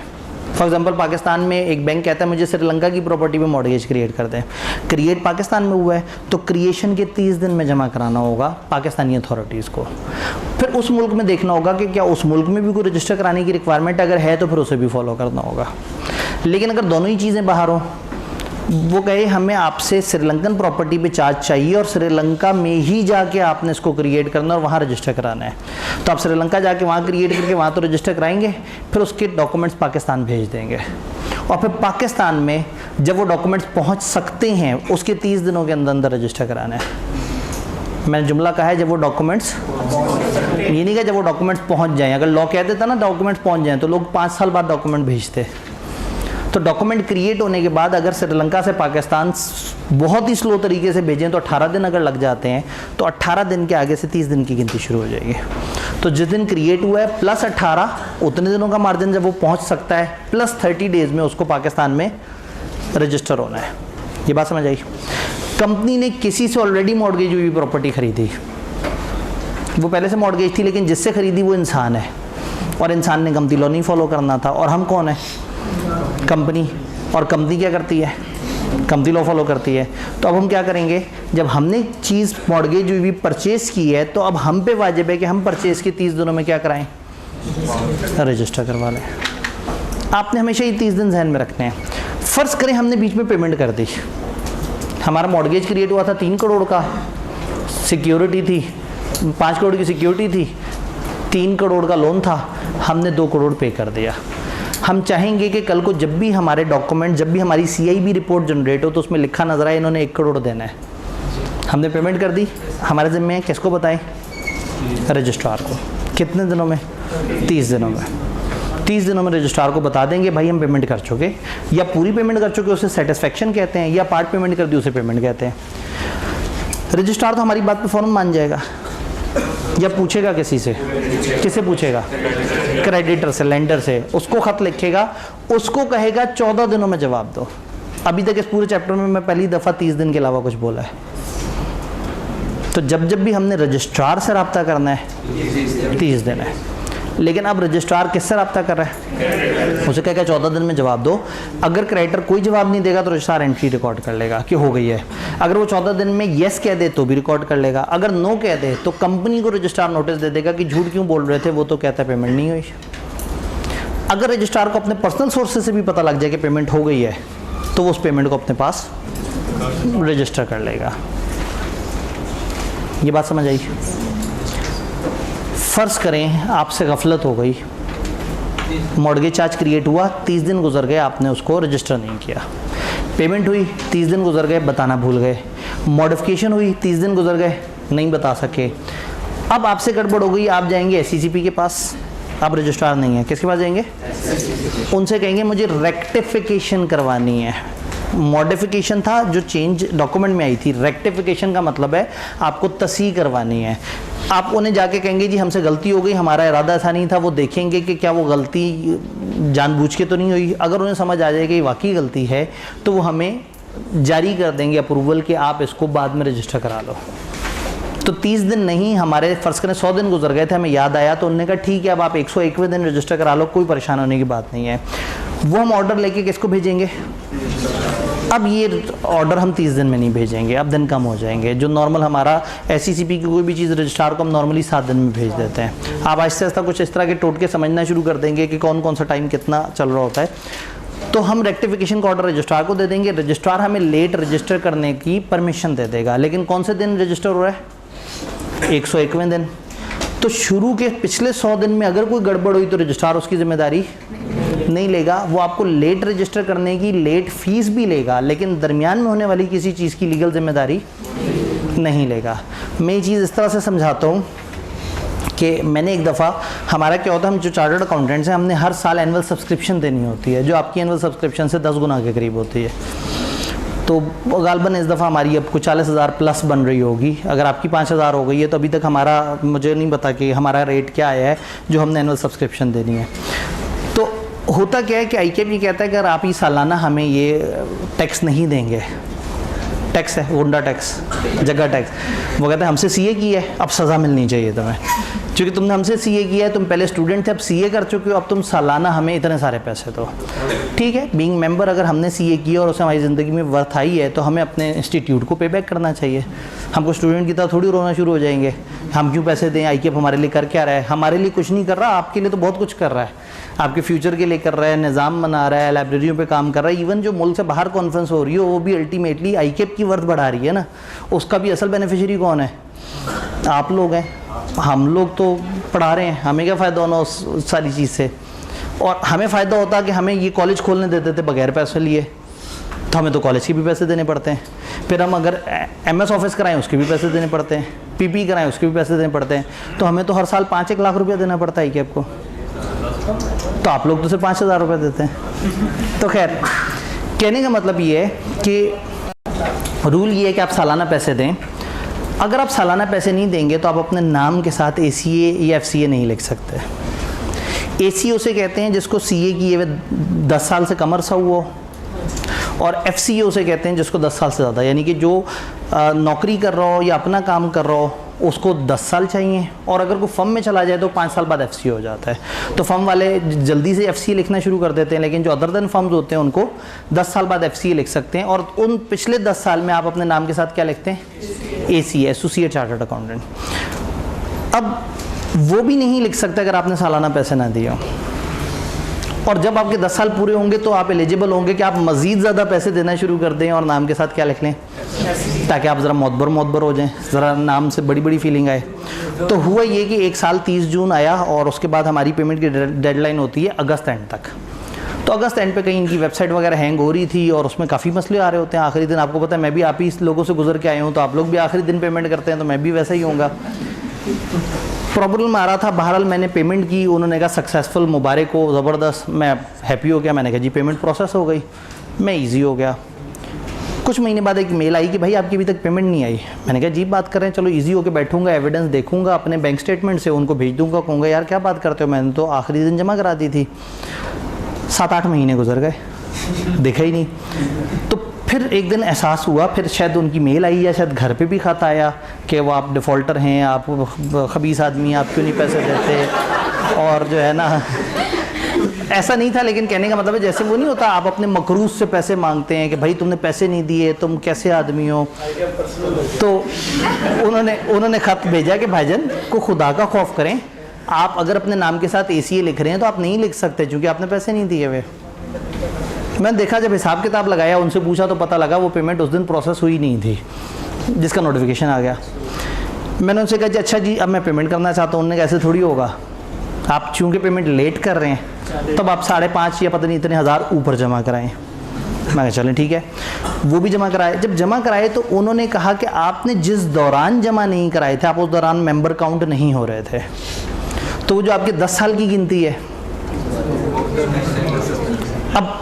फॉर एग्जांपल पाकिस्तान में एक बैंक कहता है मुझे श्रीलंका की प्रॉपर्टी पे मॉर्गेज क्रिएट कर दें, क्रिएट पाकिस्तान में हुआ है तो क्रिएशन के 30 दिन में जमा कराना होगा पाकिस्तानी अथॉरिटीज़ को। फिर उस मुल्क में देखना होगा कि क्या उस मुल्क में भी कोई रजिस्टर कराने की रिक्वायरमेंट अगर है तो फिर उसे भी फॉलो करना होगा। लेकिन अगर दोनों ही चीज़ें बाहर हों, वो कहे हमें आपसे श्रीलंकन प्रॉपर्टी पे चार्ज चाहिए और श्रीलंका में ही जाके आपने इसको क्रिएट करना और वहाँ रजिस्टर कराना है, तो आप श्रीलंका जाके वहाँ क्रिएट करके वहाँ तो रजिस्टर कराएंगे, फिर उसके डॉक्यूमेंट्स पाकिस्तान भेज देंगे और फिर पाकिस्तान में जब वो डॉक्यूमेंट्स पहुँच सकते हैं उसके 30 दिनों के अंदर अंदर रजिस्टर कराना है। मैंने जुमला कहा है जब वो डॉक्यूमेंट्स, ये नहीं कहा जब वो डॉक्यूमेंट्स पहुँच जाएँ। अगर लॉ कह देता ना डॉक्यूमेंट्स पहुँच जाएँ तो लोग 5 साल बाद डॉक्यूमेंट भेजते। तो डॉक्यूमेंट क्रिएट होने के बाद अगर श्रीलंका से पाकिस्तान बहुत ही स्लो तरीके से भेजें तो 18 दिन अगर लग जाते हैं तो 18 दिन के आगे से 30 दिन की गिनती शुरू हो जाएगी। तो जिस दिन क्रिएट हुआ है प्लस 18 उतने दिनों का मार्जिन जब वो पहुंच सकता है, प्लस 30 डेज़ में उसको पाकिस्तान में रजिस्टर होना है। ये बात समझ आई? कंपनी ने किसी से ऑलरेडी मॉर्गेज हुई प्रॉपर्टी खरीदी, वो पहले से मॉर्गेज थी, लेकिन जिससे ख़रीदी वो इंसान है, और इंसान ने कंपनी लॉ नहीं फॉलो करना था। और हम कौन है? कंपनी। और कंपनी क्या करती है? कंपनी लॉ फॉलो करती है। तो अब हम क्या करेंगे, जब हमने चीज़ मॉर्गेज हुई परचेज़ की है, तो अब हम पे वाजिब है कि हम परचेज़ के 30 दिनों में क्या कराएं? रजिस्टर करवा लें। आपने हमेशा ये 30 दिन जहन में रखने हैं। फ़र्ज़ करें हमने बीच में पेमेंट कर दी, हमारा मॉर्गेज क्रिएट हुआ था 3 करोड़ का, सिक्योरिटी थी 5 करोड़ की सिक्योरिटी थी, 3 करोड़ का लोन था, हमने 2 करोड़ पे कर दिया। हम चाहेंगे कि कल को जब भी हमारे डॉक्यूमेंट, जब भी हमारी CIB रिपोर्ट जनरेट हो तो उसमें लिखा नजर आए इन्होंने 1 करोड़ देना है। हमने पेमेंट कर दी, हमारे ज़िम्मे है, किसको बताएं? रजिस्ट्रार को। कितने दिनों में? 30 दिनों में। 30 दिनों में रजिस्ट्रार को बता देंगे भाई हम पेमेंट कर चुके, या पूरी पेमेंट कर चुके उसे सेटिस्फेक्शन कहते हैं, या पार्ट पेमेंट कर दी उसे पेमेंट कहते हैं। रजिस्ट्रार तो हमारी बात पे फ़ौरन मान जाएगा, या पूछेगा किसी से? किसे पूछेगा? क्रेडिटर से, लेंडर से। उसको ख़त लिखेगा, उसको कहेगा 14 दिनों में जवाब दो। अभी तक इस पूरे चैप्टर में मैं पहली दफ़ा 30 दिन के अलावा कुछ बोला है। तो जब जब भी हमने रजिस्ट्रार से रब्ता करना है 30 दिन है। लेकिन अब रजिस्ट्रार किससे रब्ता कर रहा है? उसे कहेगा 14 दिन में जवाब दो। अगर क्रेडिटर कोई जवाब नहीं देगा तो रजिस्ट्रार एंट्री रिकॉर्ड कर लेगा कि हो गई है। अगर वो 14 दिन में येस कह दे तो भी रिकॉर्ड कर लेगा। अगर नो कह दे तो कंपनी को रजिस्ट्रार नोटिस दे देगा कि झूठ क्यों बोल रहे थे, वो तो कहता है पेमेंट नहीं हुई। अगर रजिस्ट्रार को अपने पर्सनल सोर्सेज से भी पता लग जाए कि पेमेंट हो गई है तो वो उस पेमेंट को अपने पास रजिस्टर कर लेगा। ये बात समझ आई? फ़र्ज़ करें आपसे गफलत हो गई, मॉर्गेज चार्ज क्रिएट हुआ, 30 दिन गुजर गए, आपने उसको रजिस्टर नहीं किया। पेमेंट हुई, 30 दिन गुजर गए, बताना भूल गए। मॉडिफिकेशन हुई, 30 दिन गुजर गए, नहीं बता सके। अब आपसे गड़बड़ हो गई, आप जाएंगे SCCP के पास, आप रजिस्ट्रार नहीं है, किसके पास जाएंगे? उनसे कहेंगे मुझे रेक्टिफिकेशन करवानी है। मॉडिफिकेशन था जो चेंज डॉक्यूमेंट में आई थी, रेक्टिफिकेशन का मतलब है आपको तस्हीह करवानी है। आप उन्हें जाके कहेंगे जी हमसे गलती हो गई, हमारा इरादा ऐसा नहीं था। वो देखेंगे कि क्या वो गलती जानबूझ के तो नहीं हुई। अगर उन्हें समझ आ जाए कि वाकई गलती है तो वो हमें जारी कर देंगे अप्रूवल कि आप इसको बाद में रजिस्टर करा लो। तो 30 दिन नहीं, हमारे फ़र्ज़ करें 100 दिन गुजर गए थे, हमें याद आया तो उन्होंने कहा ठीक है अब आप 101वें दिन रजिस्टर करा लो, कोई परेशान होने की बात नहीं है। वो हम ऑर्डर लेके किसको भेजेंगे? अब ये ऑर्डर हम 30 दिन में नहीं भेजेंगे, अब दिन कम हो जाएंगे। जो नॉर्मल हमारा SCCP की कोई भी चीज़ रजिस्ट्रार को हम नॉर्मली 7 दिन में भेज देते हैं। आप आहिस्ता आहिस्ता कुछ इस तरह के टोटके समझना शुरू कर देंगे कि कौन कौन सा टाइम कितना चल रहा होता है। तो हम रेक्टिफिकेशन का ऑर्डर रजिस्ट्रार को दे देंगे, रजिस्ट्रार हमें लेट रजिस्टर करने की परमिशन दे देगा। लेकिन कौन से दिन रजिस्टर हो रहा है? 101वें दिन। तो शुरू के पिछले 100 दिन में अगर कोई गड़बड़ हुई तो रजिस्ट्रार उसकी जिम्मेदारी नहीं लेगा। वो आपको लेट रजिस्टर करने की लेट फीस भी लेगा, लेकिन दरमियान में होने वाली किसी चीज़ की लीगल जिम्मेदारी नहीं लेगा। मैं ये चीज़ इस तरह से समझाता हूँ कि मैंने एक दफ़ा, हमारा क्या होता है, हम जो चार्टर्ड अकाउंटेंट्स हैं, हमने हर साल एनुअल सब्सक्रिप्शन देनी होती है जो आपकी एनुअल सब्सक्रिप्शन से 10 गुना के करीब होती है। तो गालबन इस दफ़ा हमारी अब कुछ 40,000 प्लस बन रही होगी। अगर आपकी 5,000 हो गई है तो अभी तक हमारा, मुझे नहीं पता कि हमारा रेट क्या आया है जो हमने एनुअल सब्सक्रिप्शन देनी है। तो होता क्या है कि ICAP ये कहता है कि अगर आप ये सालाना हमें ये टैक्स नहीं देंगे, टैक्स है गुंडा टैक्स, जगह टैक्स, वो कहते हैं हमसे CA की है, अब सज़ा मिलनी चाहिए तुम्हें, क्योंकि तुमने हमसे CA किया है, तुम पहले स्टूडेंट थे, अब CA कर चुके हो, अब तुम सालाना हमें इतने सारे पैसे दो। ठीक है, बीइंग मेंबर अगर हमने CA किया और उसे हमारी ज़िंदगी में वर्थ आई है तो हमें अपने इंस्टीट्यूट को पे बैक करना चाहिए। हमको स्टूडेंट की तरह थोड़ी रोना शुरू हो जाएंगे, हम क्यों पैसे दें, ICAP हमारे लिए कर क्या रहा है? हमारे लिए कुछ नहीं कर रहा, आपके लिए तो बहुत कुछ कर रहा है, आपके फ्यूचर के लिए कर रहा है, निज़ाम बना रहा है, लाइब्रेरियों पे काम कर रहा है। इवन जो मुल्क से बाहर कॉन्फ्रेंस हो रही है वो भी अल्टीमेटली ICAP की वर्थ बढ़ा रही है ना, उसका भी असल बेनिफिशियरी कौन है? आप लोग हैं। हम लोग तो पढ़ा रहे हैं, हमें क्या फ़ायदा होना उस सारी चीज़ से? और हमें फ़ायदा होता कि हमें ये कॉलेज खोलने देते थे बगैर पैसे लिए, तो हमें तो कॉलेज के भी पैसे देने पड़ते हैं। फिर हम अगर MS ऑफिस कराएं उसके भी पैसे देने पड़ते हैं, PP कराएं उसके भी पैसे देने पड़ते हैं। तो हमें तो हर साल 5-1 लाख रुपया देना पड़ता है ICAP को, तो आप लोग तो सिर्फ 5,000 रुपये देते हैं। तो खैर, कहने का मतलब ये है कि रूल ये है कि आप सालाना पैसे दें। अगर आप सालाना पैसे नहीं देंगे तो आप अपने नाम के साथ ACA या FCA नहीं लिख सकते। ACA उसे कहते हैं जिसको CA किए हुए 10 साल से कम अरसा हुआ, और FCA उसे कहते हैं जिसको 10 साल से ज़्यादा, यानी कि जो नौकरी कर रहा हो या अपना काम कर रहा हो उसको 10 साल चाहिए, और अगर कोई फर्म में चला जाए तो 5 साल बाद एफसीए हो जाता है। तो फर्म वाले जल्दी से एफसीए लिखना शुरू कर देते हैं, लेकिन जो अदर देन फर्म्स होते हैं उनको 10 साल बाद एफसीए लिख सकते हैं। और उन पिछले 10 साल में आप अपने नाम के साथ क्या लिखते हैं? ACA, associate chartered accountant. अब वो भी नहीं लिख सकते अगर आपने सालाना पैसे ना दिए हो। और जब आपके 10 साल पूरे होंगे तो आप एलिजिबल होंगे कि आप मज़ीद ज़्यादा पैसे देना शुरू कर दें और नाम के साथ क्या लिख लें, ताकि आप ज़रा मोतबर हो जाएं, ज़रा नाम से बड़ी फीलिंग आए। तो हुआ ये कि 1 साल 30 जून आया और उसके बाद हमारी पेमेंट की डेडलाइन होती है अगस्त एंड तक। तो अगस्त एंड पे कहीं इनकी वेबसाइट वगैरह हैंग हो रही थी और उसमें काफ़ी मसले आ रहे होते हैं आखिरी दिन। आपको पता है, मैं भी आप ही लोगों से गुजर के आया हूँ, तो आप लोग भी आखिरी दिन पेमेंट करते हैं, तो मैं भी वैसा ही होऊंगा। प्रॉब्लम आ रहा था। बहरहाल मैंने पेमेंट की, उन्होंने कहा सक्सेसफुल, मुबारक हो, ज़बरदस्त। मैं हैप्पी हो गया, मैंने कहा जी पेमेंट प्रोसेस हो गई, मैं ईजी हो गया। कुछ महीने बाद एक मेल आई कि भाई आपकी अभी तक पेमेंट नहीं आई। मैंने कहा जी बात करें, चलो ईजी होकर बैठूंगा, एविडेंस देखूंगा, अपने बैंक स्टेटमेंट से उनको भेज दूंगा, कहूँगा यार क्या बात करते हो, मैंने तो आखिरी दिन जमा करा दी थी। 7-8 महीने गुजर गए, देखा ही नहीं। तो फिर एक दिन एहसास हुआ, फिर शायद उनकी मेल आई या शायद घर पे भी खत आया कि वो आप डिफ़ॉल्टर हैं, आप खबीस आदमी हैं, आप क्यों नहीं पैसे देते। और जो है ना, ऐसा नहीं था, लेकिन कहने का मतलब है जैसे वो नहीं होता, आप अपने मकरूज से पैसे मांगते हैं कि भाई तुमने पैसे नहीं दिए, तुम कैसे आदमी हो। तो उन्होंने ख़त भेजा कि भाईजान को खुदा का खौफ करें, आप अगर अपने नाम के साथ एसीए लिख रहे हैं तो आप नहीं लिख सकते क्योंकि आपने पैसे नहीं दिए हुए। मैंने देखा, जब हिसाब किताब लगाया, उनसे पूछा तो पता लगा वो पेमेंट उस दिन प्रोसेस हुई नहीं थी, जिसका नोटिफिकेशन आ गया। मैंने उनसे कहा जी अच्छा जी अब मैं पेमेंट करना चाहता हूँ। उन्होंने कहा ऐसे थोड़ी होगा, आप चूँकि पेमेंट लेट कर रहे हैं तब आप 5.5 या पता नहीं इतने हज़ार ऊपर जमा कराएं। मैं कहा चलें ठीक है, वो भी जमा कराए। जब जमा कराए तो उन्होंने कहा कि आपने जिस दौरान जमा नहीं कराए थे, आप उस दौरान मेंबर काउंट नहीं हो रहे थे। तो वो जो आपके 10 साल की गिनती है, अब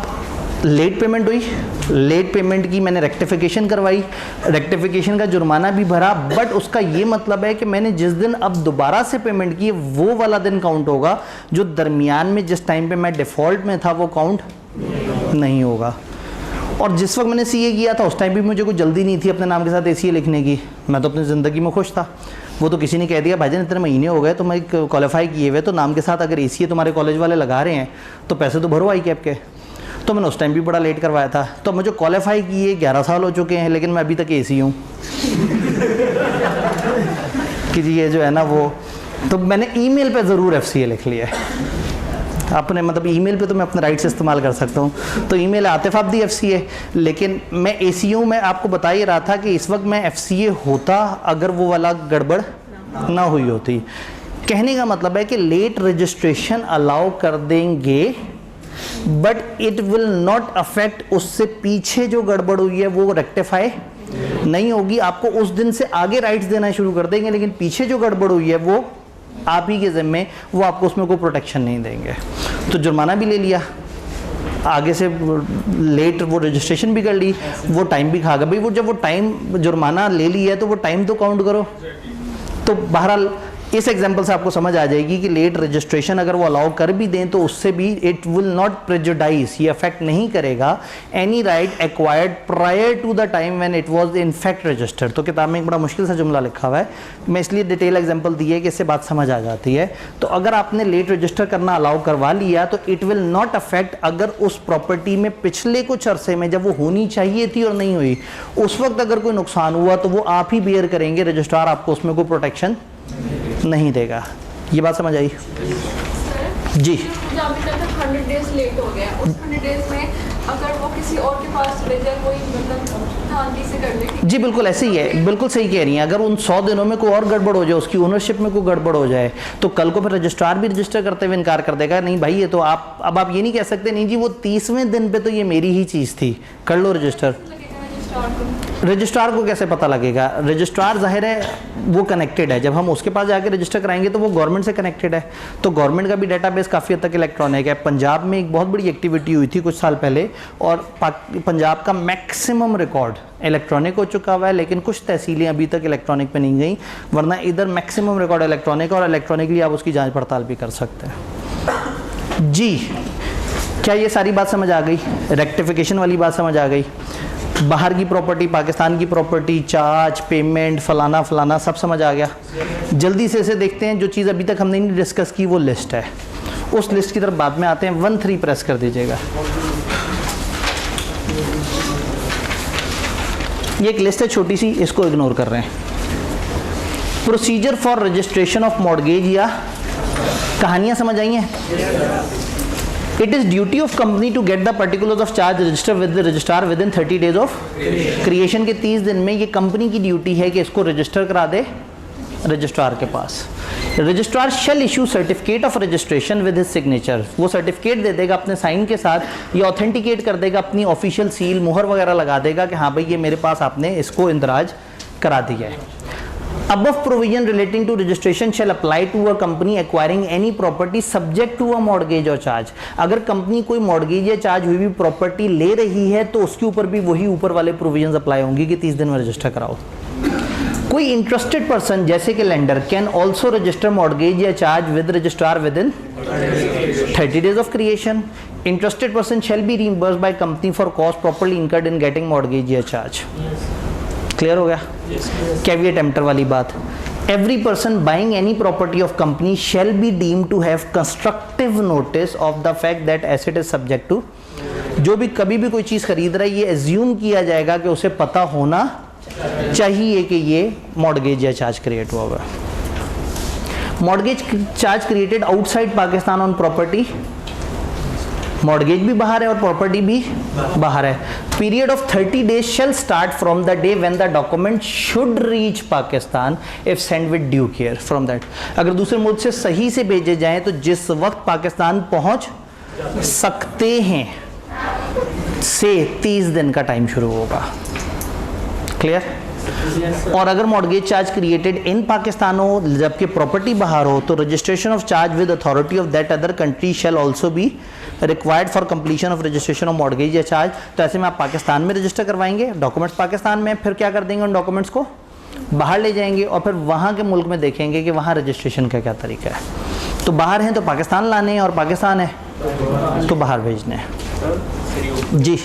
लेट पेमेंट हुई, लेट पेमेंट की मैंने रेक्टिफिकेशन करवाई, रेक्टिफिकेशन का जुर्माना भी भरा, बट उसका ये मतलब है कि मैंने जिस दिन अब दोबारा से पेमेंट की वो वाला दिन काउंट होगा, जो दरमियान में जिस टाइम पे मैं डिफ़ॉल्ट में था वो काउंट नहीं होगा। और जिस वक्त मैंने सीए किया था उस टाइम भी मुझे कोई जल्दी नहीं थी अपने नाम के साथ एसीए लिखने की, मैं तो अपनी ज़िंदगी में खुश था। वो तो किसी ने कह दिया भाईजान इतने महीने हो गए तो मैं क्वालिफाई किए हुए, तो नाम के साथ अगर एसीए तुम्हारे कॉलेज वाले लगा रहे हैं तो पैसे तो भरो आई कैप के। तो मैंने उस टाइम भी बड़ा लेट करवाया था। तो मुझे क्वालिफाई किए 11 साल हो चुके हैं, लेकिन मैं अभी तक एसी हूँ कि जी ये जो है ना वो। तो मैंने ईमेल पे ज़रूर एफसीए लिख लिया है अपने, मतलब ईमेल पे तो मैं अपने राइट से इस्तेमाल कर सकता हूँ। तो ईमेल आतिफ अब्दी एफसीए, लेकिन मैं एसी हूँ। मैं आपको बता ही रहा था कि इस वक्त मैं एफसीए होता अगर वो वाला गड़बड़ ना हुई होती। कहने का मतलब है कि लेट रजिस्ट्रेशन अलाउ कर देंगे, but it will not affect, उससे पीछे जो गड़बड़ हुई है वो रेक्टिफाई नहीं होगी। आपको उस दिन से आगे राइट्स देना शुरू कर देंगे, लेकिन पीछे जो गड़बड़ हुई है वो आप ही के ज़िम्मे, वो आपको उसमें कोई प्रोटेक्शन नहीं देंगे। तो जुर्माना भी ले लिया, आगे से लेट वो रजिस्ट्रेशन भी कर ली, वो टाइम भी खा गया। भाई वो जब वो टाइम जुर्माना ले लिया है तो वो टाइम तो काउंट करो। तो बहरहाल इस एग्जांपल से आपको समझ आ जाएगी कि लेट रजिस्ट्रेशन अगर वो अलाउ कर भी दें तो उससे भी इट विल नॉट प्रेजुडाइज, ये अफेक्ट नहीं करेगा any right acquired prior to the time when it was in fact registered. तो किताब में एक बड़ा मुश्किल सा जुमला लिखा हुआ है, मैं इसलिए डिटेल एग्जांपल दी है कि इससे बात समझ आ जाती है। तो अगर आपने लेट रजिस्टर करना अलाउ करवा लिया तो इट विल नॉट अफेक्ट अगर उस प्रॉपर्टी में पिछले कुछ अरसे में जब वो होनी चाहिए थी और नहीं हुई, उस वक्त अगर कोई नुकसान हुआ तो वो आप ही बेयर करेंगे, रजिस्ट्रार आपको उसमें कोई प्रोटेक्शन नहीं देगा। ये बात समझ आई जी? जो अभी तक 100 डेज लेट हो गया, उस 100 डेज में अगर वो किसी और के पास चले जाए, कोई मतलब शांति से कर ले। जी बिल्कुल ऐसे ही है, बिल्कुल सही कह रही हैं। अगर उन 100 दिनों में कोई और गड़बड़ हो जाए, उसकी ओनरशिप में कोई गड़बड़ हो जाए, तो कल को फिर रजिस्ट्रार भी रजिस्टर करते हुए इनकार कर देगा, नहीं भाई ये तो आप ये नहीं कह सकते नहीं जी वो 30वें दिन पे तो ये मेरी ही चीज़ थी, कर लो रजिस्टर। रजिस्ट्रार को कैसे पता लगेगा? रजिस्ट्रार जाहिर है वो कनेक्टेड है, जब हम उसके पास जाके रजिस्टर कराएंगे तो वो गवर्नमेंट से कनेक्टेड है, तो गवर्नमेंट का भी डेटाबेस काफ़ी हद तक इलेक्ट्रॉनिक है। पंजाब में एक बहुत बड़ी एक्टिविटी हुई थी कुछ साल पहले, और पंजाब का मैक्सिमम रिकॉर्ड इलेक्ट्रॉनिक हो चुका हुआ है, लेकिन कुछ तहसीलें अभी तक इलेक्ट्रॉनिक पे नहीं गई, वरना इधर मैक्सिमम रिकॉर्ड इलेक्ट्रॉनिक और इलेक्ट्रॉनिकली आप उसकी जाँच पड़ताल भी कर सकते हैं। जी क्या ये सारी बात समझ आ गई? रेक्टिफिकेशन वाली बात समझ आ गई? बाहर की प्रॉपर्टी, पाकिस्तान की प्रॉपर्टी, चार्ज, पेमेंट, फलाना फलाना, सब समझ आ गया। जल्दी से इसे देखते हैं। जो चीज़ अभी तक हमने नहीं डिस्कस की वो लिस्ट है, उस लिस्ट की तरफ बाद में आते हैं। 1-3 प्रेस कर दीजिएगा। ये एक लिस्ट है छोटी सी, इसको इग्नोर कर रहे हैं। Procedure for registration of mortgage, या कहानियाँ समझ आई हैं? It is duty of company to get the particulars of charge registered with the registrar within 30 days of creation के 30 दिन में ये कंपनी की ड्यूटी है कि इसको रजिस्टर करा दे रजिस्ट्रार के पास। Registrar shall issue certificate of registration with his signature, वो सर्टिफिकेट दे देगा अपने साइन के साथ, ये ऑथेंटिकेट कर देगा, अपनी ऑफिशियल सील मुहर वगैरह लगा देगा कि हाँ भाई ये मेरे पास आपने इसको इंदराज करा दिया है। Above provision relating to registration shall apply to a company acquiring any property subject to a mortgage or charge। अगर कंपनी कोई मॉर्गेज या चार्ज हुई भी प्रॉपर्टी ले रही है तो उसके ऊपर भी वही ऊपर वाले प्रोविजंस अप्लाई होंगी कि 30 दिन में रजिस्टर कराओ। कोई इंटरेस्टेड पर्सन जैसे कि lender can also register mortgage या charge with registrar within 30 days of creation। Interested person shall be reimbursed by company for cost properly incurred in getting mortgage या चार्ज। क्लियर हो गया? Caveat emptor वाली बात। Every person buying any property of company shall be deem to have constructive notice of the fact that asset is subject to. जो भी कभी भी कोई चीज़ खरीद रहा है ये एज्यूम किया जाएगा कि उसे पता होना चाहिए कि ये मॉर्गेज या चार्ज क्रिएट हुआ हुआ है। Mortgage charge created outside Pakistan on property, mortgage भी बाहर है और प्रॉपर्टी भी बाहर है। Period of 30 days shall start from the day when the document should reach Pakistan if sent with due care from that। अगर दूसरे मुल्क से सही से भेजे जाएं तो जिस वक्त पाकिस्तान पहुंच सकते हैं से 30 दिन का टाइम शुरू होगा। क्लियर? और अगर mortgage charge created in Pakistan हो जबकि प्रॉपर्टी बाहर हो तो registration of charge with authority of that other country shall also be required for completion of registration of mortgage या चार्ज। तो ऐसे में आप पाकिस्तान में रजिस्टर करवाएंगे, डॉक्यूमेंट्स पाकिस्तान में, फिर क्या कर देंगे उन डॉक्यूमेंट्स को बाहर ले जाएंगे और फिर वहाँ के मुल्क में देखेंगे कि वहाँ रजिस्ट्रेशन का क्या तरीका है। तो बाहर हैं तो पाकिस्तान लाने हैं और पाकिस्तान है तो बाहर भेजने हैं। जी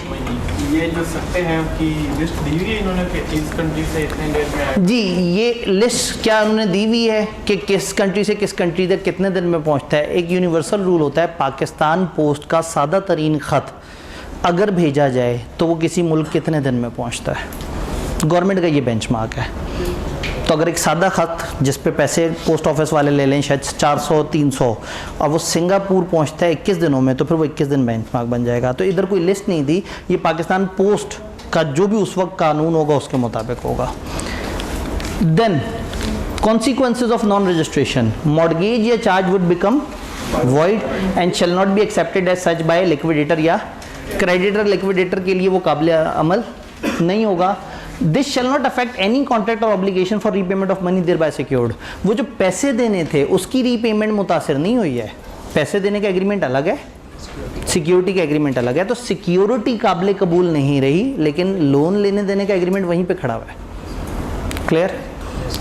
ये जो सकते हैं कि लिस्ट दी हुई है इन्होंने कि इस कंट्री से इतने डेट में आए? जी, ये लिस्ट क्या उन्होंने दी हुई है कि किस कंट्री से किस कंट्री तक कितने दिन में पहुंचता है। एक यूनिवर्सल रूल होता है, पाकिस्तान पोस्ट का सादा तरीन ख़त अगर भेजा जाए तो वो किसी मुल्क कितने दिन में पहुंचता है, गवर्नमेंट का ये बेंचमार्क है। तो अगर एक सादा ख़त जिस पे पैसे पोस्ट ऑफिस वाले ले लें शायद 400-300 और वो सिंगापुर पहुंचता है 21 दिनों में तो फिर वो 21 दिन बेंचमार्क बन जाएगा। तो इधर कोई लिस्ट नहीं दी, ये पाकिस्तान पोस्ट का जो भी उस वक्त कानून होगा उसके मुताबिक होगा। Then consequences of non registration, mortgage या charge would become void and shall not be accepted as such by liquidator या क्रेडिटर। लिक्विडेटर के लिए वो काबिल अमल नहीं होगा। This shall not affect any contract और obligation for repayment of money thereby secured. वो जो पैसे देने थे उसकी रीपेमेंट मुतासिर नहीं हुई है। पैसे देने का एग्रीमेंट अलग है, सिक्योरिटी का एग्रीमेंट अलग है। तो सिक्योरिटी काबिल कबूल नहीं रही लेकिन लोन लेने देने का एग्रीमेंट वहीं पे खड़ा हुआ है। क्लियर?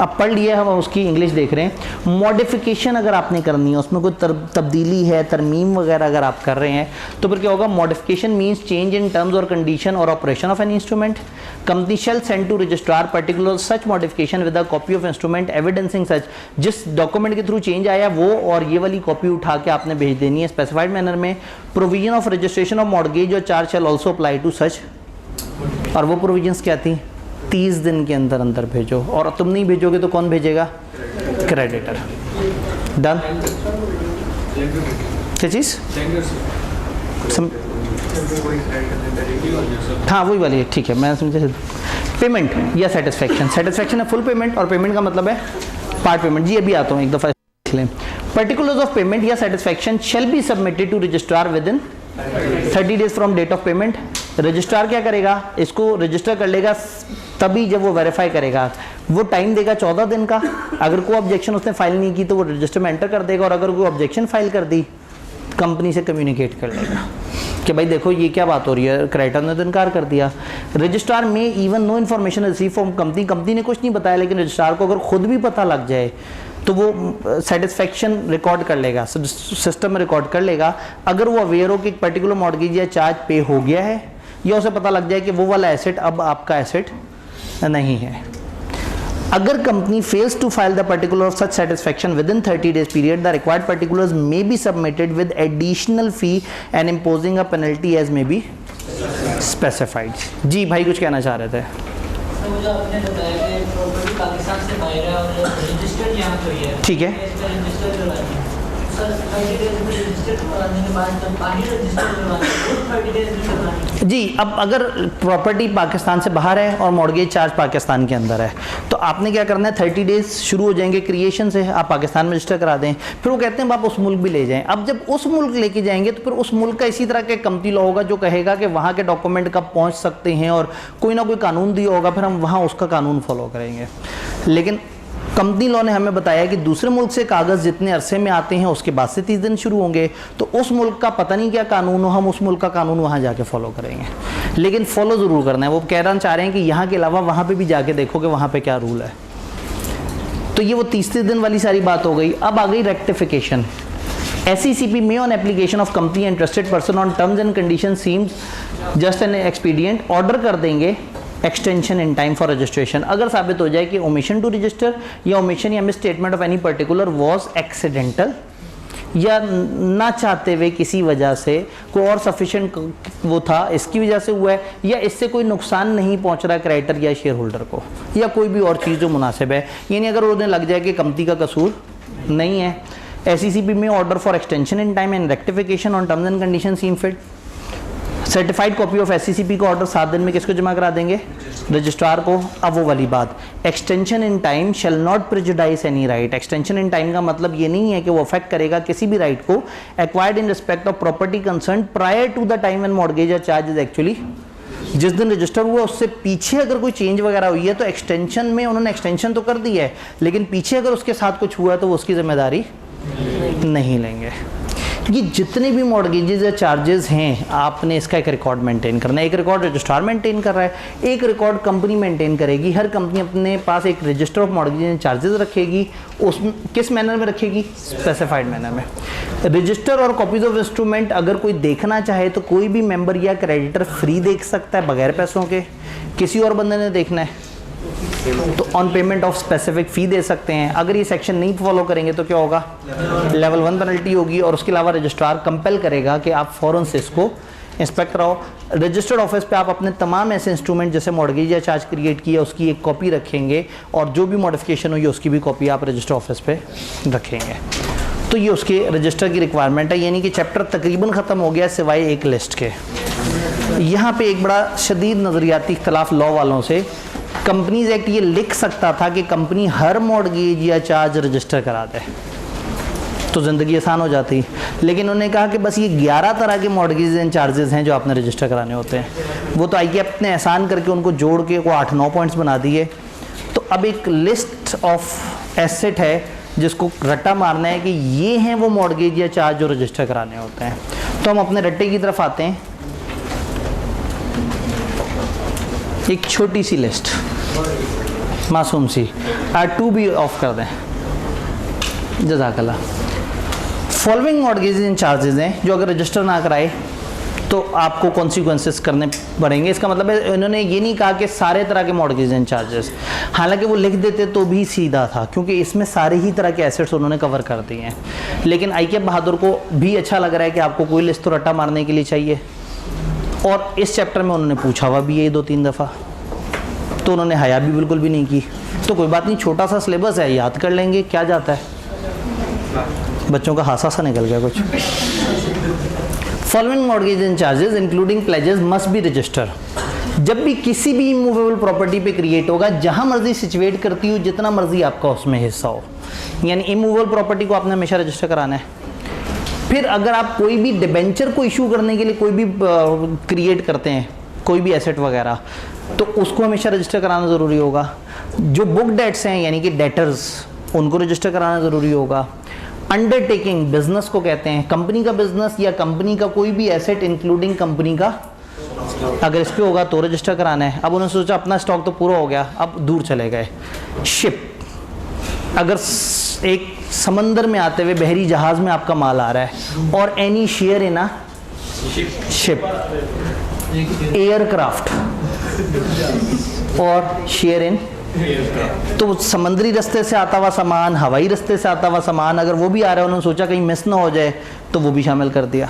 अब पढ़ लिया हम उसकी इंग्लिश देख रहे हैं। मॉडिफिकेशन अगर आपने करनी है, उसमें कोई तब्दीली है, तरमीम वगैरह अगर आप कर रहे हैं तो फिर क्या होगा? Modification means change in terms और कंडीशन और operation of an instrument. Company shall send to registrar particular such modification with a copy of instrument evidencing such. जिस डॉक्यूमेंट के थ्रू चेंज आया वो और ये वाली कॉपी उठा के आपने भेज देनी है स्पेसिफाइड मैनर में। Provision of registration of mortgage और charge shall also apply to such. और वो प्रोविजंस क्या थी? 30 दिन के अंदर अंदर भेजो, और तुम नहीं भेजोगे तो कौन भेजेगा? क्रेडिटर। डन? क्या चीज़? हाँ वही वाली है, ठीक है मैं समझे। पेमेंट या सेटिस्फेक्शन। सेटिस्फेक्शन है फुल पेमेंट और पेमेंट का मतलब है पार्ट पेमेंट। जी अभी आता हूँ एक दफ़ा देख लें। पर्टिकुलर्स ऑफ पेमेंट या satisfaction shall be submitted to registrar within 30 days from date of payment. Registrar क्या करेगा? इसको रजिस्टर कर लेगा तभी जब वो वेरीफाई करेगा। वो टाइम देगा 14 दिन का। अगर कोई ऑब्जेक्शन उसने फाइल नहीं की तो वो रजिस्टर में एंटर कर देगा, और अगर कोई ऑब्जेक्शन फाइल कर दी कंपनी से कम्युनिकेट कर लेगा कि भाई देखो ये क्या बात हो रही है, क्रेडिटर ने तो इनकार कर दिया। रजिस्ट्रार में even know information receive from company, company ने कुछ नहीं बताया लेकिन रजिस्ट्रार को अगर खुद भी पता लग जाए तो वो सेटिस्फेक्शन रिकॉर्ड कर लेगा, सिस्टम में रिकॉर्ड कर लेगा। अगर वो अवेयर हो कि एक पर्टिकुलर मॉर्गेज या चार्ज पे हो गया है या उसे पता लग जाए कि वो वाला एसेट अब आपका एसेट नहीं है। अगर company fails to file the particular of such satisfaction within 30 days period, the required particulars may be submitted with additional fee and imposing a penalty as may be specified. जी भाई कुछ कहना चाह रहे थे। सर मुझे आपने बताया कि प्रॉपर्टी पाकिस्तान से बाहर है और रजिस्टर्ड यहाँ पे है। ठीक है। इसका रजिस्टर करवानी है सर, 30 days में रजिस्टर करवाने के बाद जब आगे रजिस्टर करवाना है तो 30 days में करवानी है। जी, अब अगर प्रॉपर्टी पाकिस्तान से बाहर है और मॉर्गेज चार्ज पाकिस्तान के अंदर है तो आपने क्या करना है, 30 डेज शुरू हो जाएंगे क्रिएशन से, आप पाकिस्तान में रजिस्टर करा दें। फिर वो कहते हैं आप उस मुल्क भी ले जाएं। अब जब उस मुल्क लेके जाएंगे तो फिर उस मुल्क का इसी तरह के कंपनी लॉ होगा जो कहेगा कि वहाँ के डॉक्यूमेंट कब पहुँच सकते हैं और कोई ना कोई कानून दिया होगा, फिर हम वहाँ उसका कानून फॉलो करेंगे। लेकिन कंपनी लॉ ने हमें बताया कि दूसरे मुल्क से कागज़ जितने अरसे में आते हैं उसके बाद से 30 दिन शुरू होंगे, तो उस मुल्क का पता नहीं क्या कानून हो, हम उस मुल्क का कानून वहाँ जाके फॉलो करेंगे। लेकिन फॉलो ज़रूर करना है। वो कहना चाह रहे हैं कि यहाँ के अलावा वहाँ पे भी जाके देखो कि वहाँ पे क्या रूल है। तो ये वो 30 दिन वाली सारी बात हो गई। अब आ गई रेक्टिफिकेशन। SECP में on application of company interested person on terms and condition seems just an expedient, order कर देंगे extension in time for registration अगर साबित हो जाए कि ओमिशन टू रजिस्टर या ओमिशन या miss statement of any particular was accidental, या ना चाहते हुए किसी वजह से कोई और सफिशिएंट वो था इसकी वजह से हुआ है, या इससे कोई नुकसान नहीं पहुंच रहा है क्रेडिटर या शेयर होल्डर को, या कोई भी और चीज़ जो मुनासिब है। यानी अगर उन्हें लग जाए कि कंपनी का कसूर नहीं है, SECP में order for extension in time and rectification on terms and condition seem fit. Certified copy of SECP का ऑर्डर 7 दिन में किसको जमा करा देंगे, रजिस्ट्रार को। अब वो वाली बात, extension in time shall not prejudice any right. Extension in time का मतलब ये नहीं है कि वो अफेक्ट करेगा किसी भी राइट को acquired in respect of property concern prior to the time when mortgage या चार्ज इज एक्चुअली, जिस दिन रजिस्टर हुआ उससे पीछे अगर कोई चेंज वगैरह हुई है तो एक्सटेंशन में उन्होंने एक्सटेंशन तो कर दी है, लेकिन पीछे अगर उसके साथ कुछ हुआ तो वो उसकी जिम्मेदारी नहीं लेंगे। ये जितने भी मॉर्गेजेस या चार्जेस हैं आपने इसका एक रिकॉर्ड मेंटेन करना है। एक रिकॉर्ड रजिस्ट्रार मेंटेन कर रहा है, एक रिकॉर्ड कंपनी मेंटेन करेगी। हर कंपनी अपने पास एक register of mortgages and charges रखेगी। उसमें किस मैनर में रखेगी, स्पेसिफाइड मैनर में। रजिस्टर और कॉपीज ऑफ इंस्ट्रूमेंट अगर कोई देखना चाहे तो कोई भी मेंबर या क्रेडिटर फ्री देख सकता है बगैर पैसों के। किसी और बंदे ने देखना है तो ऑन पेमेंट ऑफ स्पेसिफिक फ़ी दे सकते हैं। अगर ये सेक्शन नहीं फॉलो करेंगे तो क्या होगा, लेवल 1 पेनल्टी होगी। और उसके अलावा रजिस्ट्रार कंपेल करेगा कि आप फ़ौरन से इसको इंस्पेक्ट कराओ। रजिस्टर्ड ऑफिस पे आप अपने तमाम ऐसे इंस्ट्रूमेंट जैसे मॉर्गेज या चार्ज क्रिएट किया उसकी एक कॉपी रखेंगे, और जो भी मॉडिफिकेशन हुई उसकी भी कॉपी आप रजिस्टर ऑफिस पे रखेंगे। तो ये उसके रजिस्टर की रिक्वायरमेंट है। यानी कि चैप्टर तकरीबन ख़त्म हो गया सिवाय एक लिस्ट के। यहाँ पे एक बड़ा शदीद नज़रियाती इख्तलाफ लॉ वालों से, कंपनीज एक्ट ये लिख सकता था कि कंपनी हर मॉर्गेज या चार्ज रजिस्टर करा दे तो ज़िंदगी आसान हो जाती, लेकिन उन्होंने कहा कि बस ये 11 तरह के मॉर्गेज एंड चार्जेस हैं जो आपने रजिस्टर कराने होते हैं। वो तो आईके अपने एहसान करके उनको जोड़ के वो 8-9 पॉइंट्स बना दिए। तो अब एक लिस्ट ऑफ एसेट है जिसको रट्टा मारना है कि ये हैं वो मॉर्गेज या चार्ज जो रजिस्टर कराने होते हैं। तो हम अपने रट्टे की तरफ आते हैं। एक छोटी सी लिस्ट मासूम सी, R2 भी ऑफ कर दें, जज़ाकल्लाह। फॉलोइंग मॉर्गेजेस एंड चार्जेस हैं जो अगर रजिस्टर ना कराए तो आपको कॉन्सिक्वेंसेस करने पड़ेंगे। इसका मतलब है इन्होंने ये नहीं कहा कि सारे तरह के मॉर्गेज एंड चार्जेस, हालांकि वो लिख देते तो भी सीधा था क्योंकि इसमें सारे ही तरह के एसेट्स उन्होंने कवर कर दिए हैं। लेकिन आईके बहादुर को भी अच्छा लग रहा है कि आपको कोई लिस्ट तो रट्टा मारने के लिए चाहिए, और इस चैप्टर में उन्होंने पूछा हुआ भी है 2-3 दफ़ा, तो उन्होंने हया भी बिल्कुल भी नहीं की। तो कोई बात नहीं, छोटा सा सिलेबस है, याद कर लेंगे, क्या जाता है। बच्चों का हासा सा निकल गया कुछ। Following mortgage and charges including pledges must be register. जब भी किसी भी इमूवेबल प्रॉपर्टी पे क्रिएट होगा, जहां मर्जी सिचुएट करती हो, जितना मर्जी आपका उसमें हिस्सा हो, यानी इमूवेबल प्रॉपर्टी को आपने हमेशा रजिस्टर कराना है। फिर अगर आप कोई भी डिबेंचर को इशू करने के लिए कोई भी क्रिएट करते हैं, कोई भी एसेट वगैरह, तो उसको हमेशा रजिस्टर कराना ज़रूरी होगा। जो बुक डेट्स हैं यानी कि डेटर्स, उनको रजिस्टर कराना ज़रूरी होगा। अंडरटेकिंग बिजनेस को कहते हैं, कंपनी का बिजनेस या कंपनी का कोई भी एसेट इंक्लूडिंग कंपनी का अगर इस पे होगा तो रजिस्टर कराना है। अब उन्होंने सोचा अपना स्टॉक तो पूरा हो गया, अब दूर चले गए। शिप, अगर एक समंदर में आते हुए बहरी जहाज़ में आपका माल आ रहा है और any share in a ship, aircraft और शेयर इन, तो समुद्री रास्ते से आता हुआ सामान, हवाई रास्ते से आता हुआ सामान, अगर वो भी आ रहा है, उन्होंने सोचा कहीं मिस ना हो जाए तो वो भी शामिल कर दिया।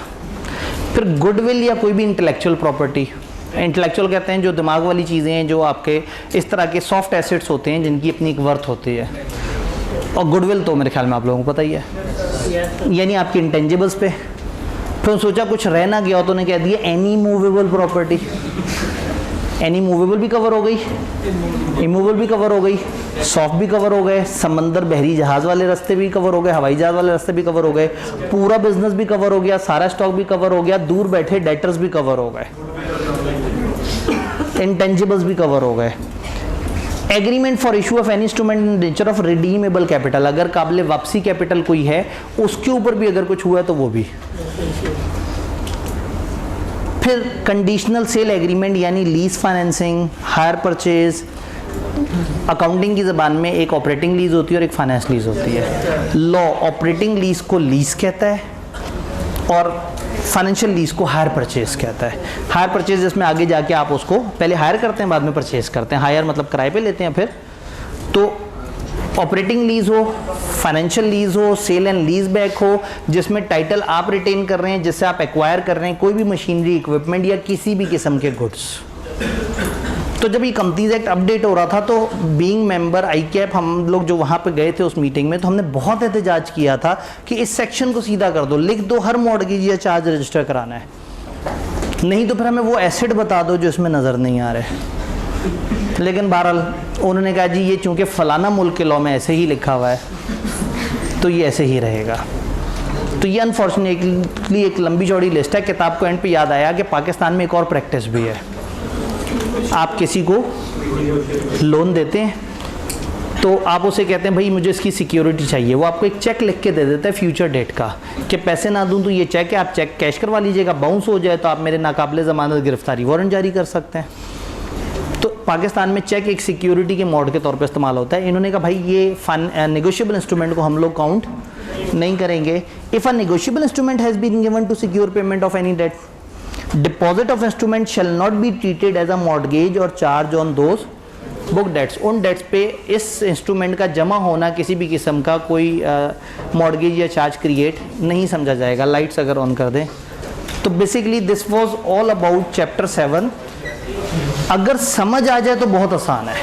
फिर गुडविल या कोई भी इंटेलेक्चुअल प्रॉपर्टी, इंटेलेक्चुअल कहते हैं जो दिमाग वाली चीज़ें हैं, जो आपके इस तरह के सॉफ्ट एसेट्स होते हैं जिनकी अपनी एक वर्थ होती है, और गुडविल तो मेरे ख्याल में आप लोगों को पता ही है, यानी आपकी इंटेंजिबल्स पे। फिर सोचा कुछ रह ना गया हो तो उन्हें कह दिया any movable property, any movable भी कवर हो गई, इमूवेबल भी कवर हो गई, सॉफ्ट भी कवर हो गए, समंदर बहरी जहाज़ वाले रास्ते भी कवर हो गए, हवाई जहाज़ वाले रास्ते भी कवर हो गए, पूरा बिजनेस भी कवर हो गया, सारा स्टॉक भी कवर हो गया, दूर बैठे डेटर्स भी कवर हो गए, इंटेंजिबल्स भी कवर हो गए। Agreement for issue of any instrument in nature of redeemable capital, अगर काबिल वापसी कैपिटल कोई है उसके ऊपर भी अगर कुछ हुआ है तो वो भी। फिर कंडीशनल सेल एग्रीमेंट यानी lease financing, hire purchase, accounting की ज़बान में एक ऑपरेटिंग लीज होती है और एक फाइनेंस लीज होती है। लॉ ऑपरेटिंग लीज को लीज कहता है और फाइनेंशियल लीज को हायर परचेज कहता है। हायर परचेज जिसमें आगे जाके आप उसको पहले हायर करते हैं बाद में परचेज करते हैं, हायर मतलब किराए पे लेते हैं। फिर तो ऑपरेटिंग लीज हो, फाइनेंशियल लीज हो, सेल एंड लीज बैक हो, जिसमें टाइटल आप रिटेन कर रहे हैं, जिससे आप एक्वायर कर रहे हैं कोई भी मशीनरी, इक्विपमेंट या किसी भी किस्म के गुड्स। तो जब ये कंपनीज एक्ट अपडेट हो रहा था तो बीइंग मेंबर ICAP हम लोग जो वहाँ पे गए थे उस मीटिंग में, तो हमने बहुत एहतजाज किया था कि इस सेक्शन को सीधा कर दो, लिख दो हर मॉर्गेज या चार्ज रजिस्टर कराना है, नहीं तो फिर हमें वो एसेट बता दो जो इसमें नज़र नहीं आ रहे। लेकिन बहरहाल उन्होंने कहा जी ये चूँकि फ़लाना मुल्क के लॉ में ऐसे ही लिखा हुआ है तो ये ऐसे ही रहेगा। तो ये अनफॉर्चुनेटली एक लंबी चौड़ी लिस्ट है। किताब को एंड पे याद आया कि पाकिस्तान में एक और प्रैक्टिस भी है, आप किसी को लोन देते हैं तो आप उसे कहते हैं भाई मुझे इसकी सिक्योरिटी चाहिए, वो आपको एक चेक लिख के दे देता है फ्यूचर डेट का कि पैसे ना दूं तो ये चेक है, आप चेक कैश करवा लीजिएगा, बाउंस हो जाए तो आप मेरे नाकाबिले ज़मानत गिरफ्तारी वारंट जारी कर सकते हैं। तो पाकिस्तान में चेक एक सिक्योरिटी के मोड के तौर पे इस्तेमाल होता है। इन्होंने कहा भाई ये नेगोशिएबल इंस्ट्रूमेंट को हम लोग काउंट नहीं करेंगे। If a negotiable instrument has been given to secure payment of any debt, deposit of instrument shall not be treated as a mortgage और charge on those book debts. उन debts पे इस instrument का जमा होना किसी भी किस्म का कोई मॉर्गेज या चार्ज क्रिएट नहीं समझा जाएगा। लाइट्स अगर ऑन कर दें तो basically this was all about chapter 7। अगर समझ आ जाए तो बहुत आसान है,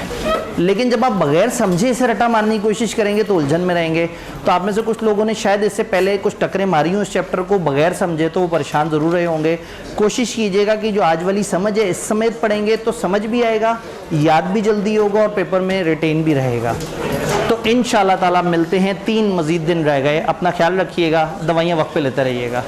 लेकिन जब आप बगैर समझे इसे रटा मारने की कोशिश करेंगे तो उलझन में रहेंगे। तो आप में से कुछ लोगों ने शायद इससे पहले कुछ टकरें मारी हों इस चैप्टर को, बगैर समझे तो वो परेशान ज़रूर रहे होंगे। कोशिश कीजिएगा कि जो आज वाली समझ है इस समेत पढ़ेंगे तो समझ भी आएगा, याद भी जल्दी होगा और पेपर में रिटेन भी रहेगा। तो इंशाअल्लाह ताला मिलते हैं, 3 मज़ीद दिन रह गए। अपना ख्याल रखिएगा, दवाइयाँ वक्त पे लेते रहिएगा।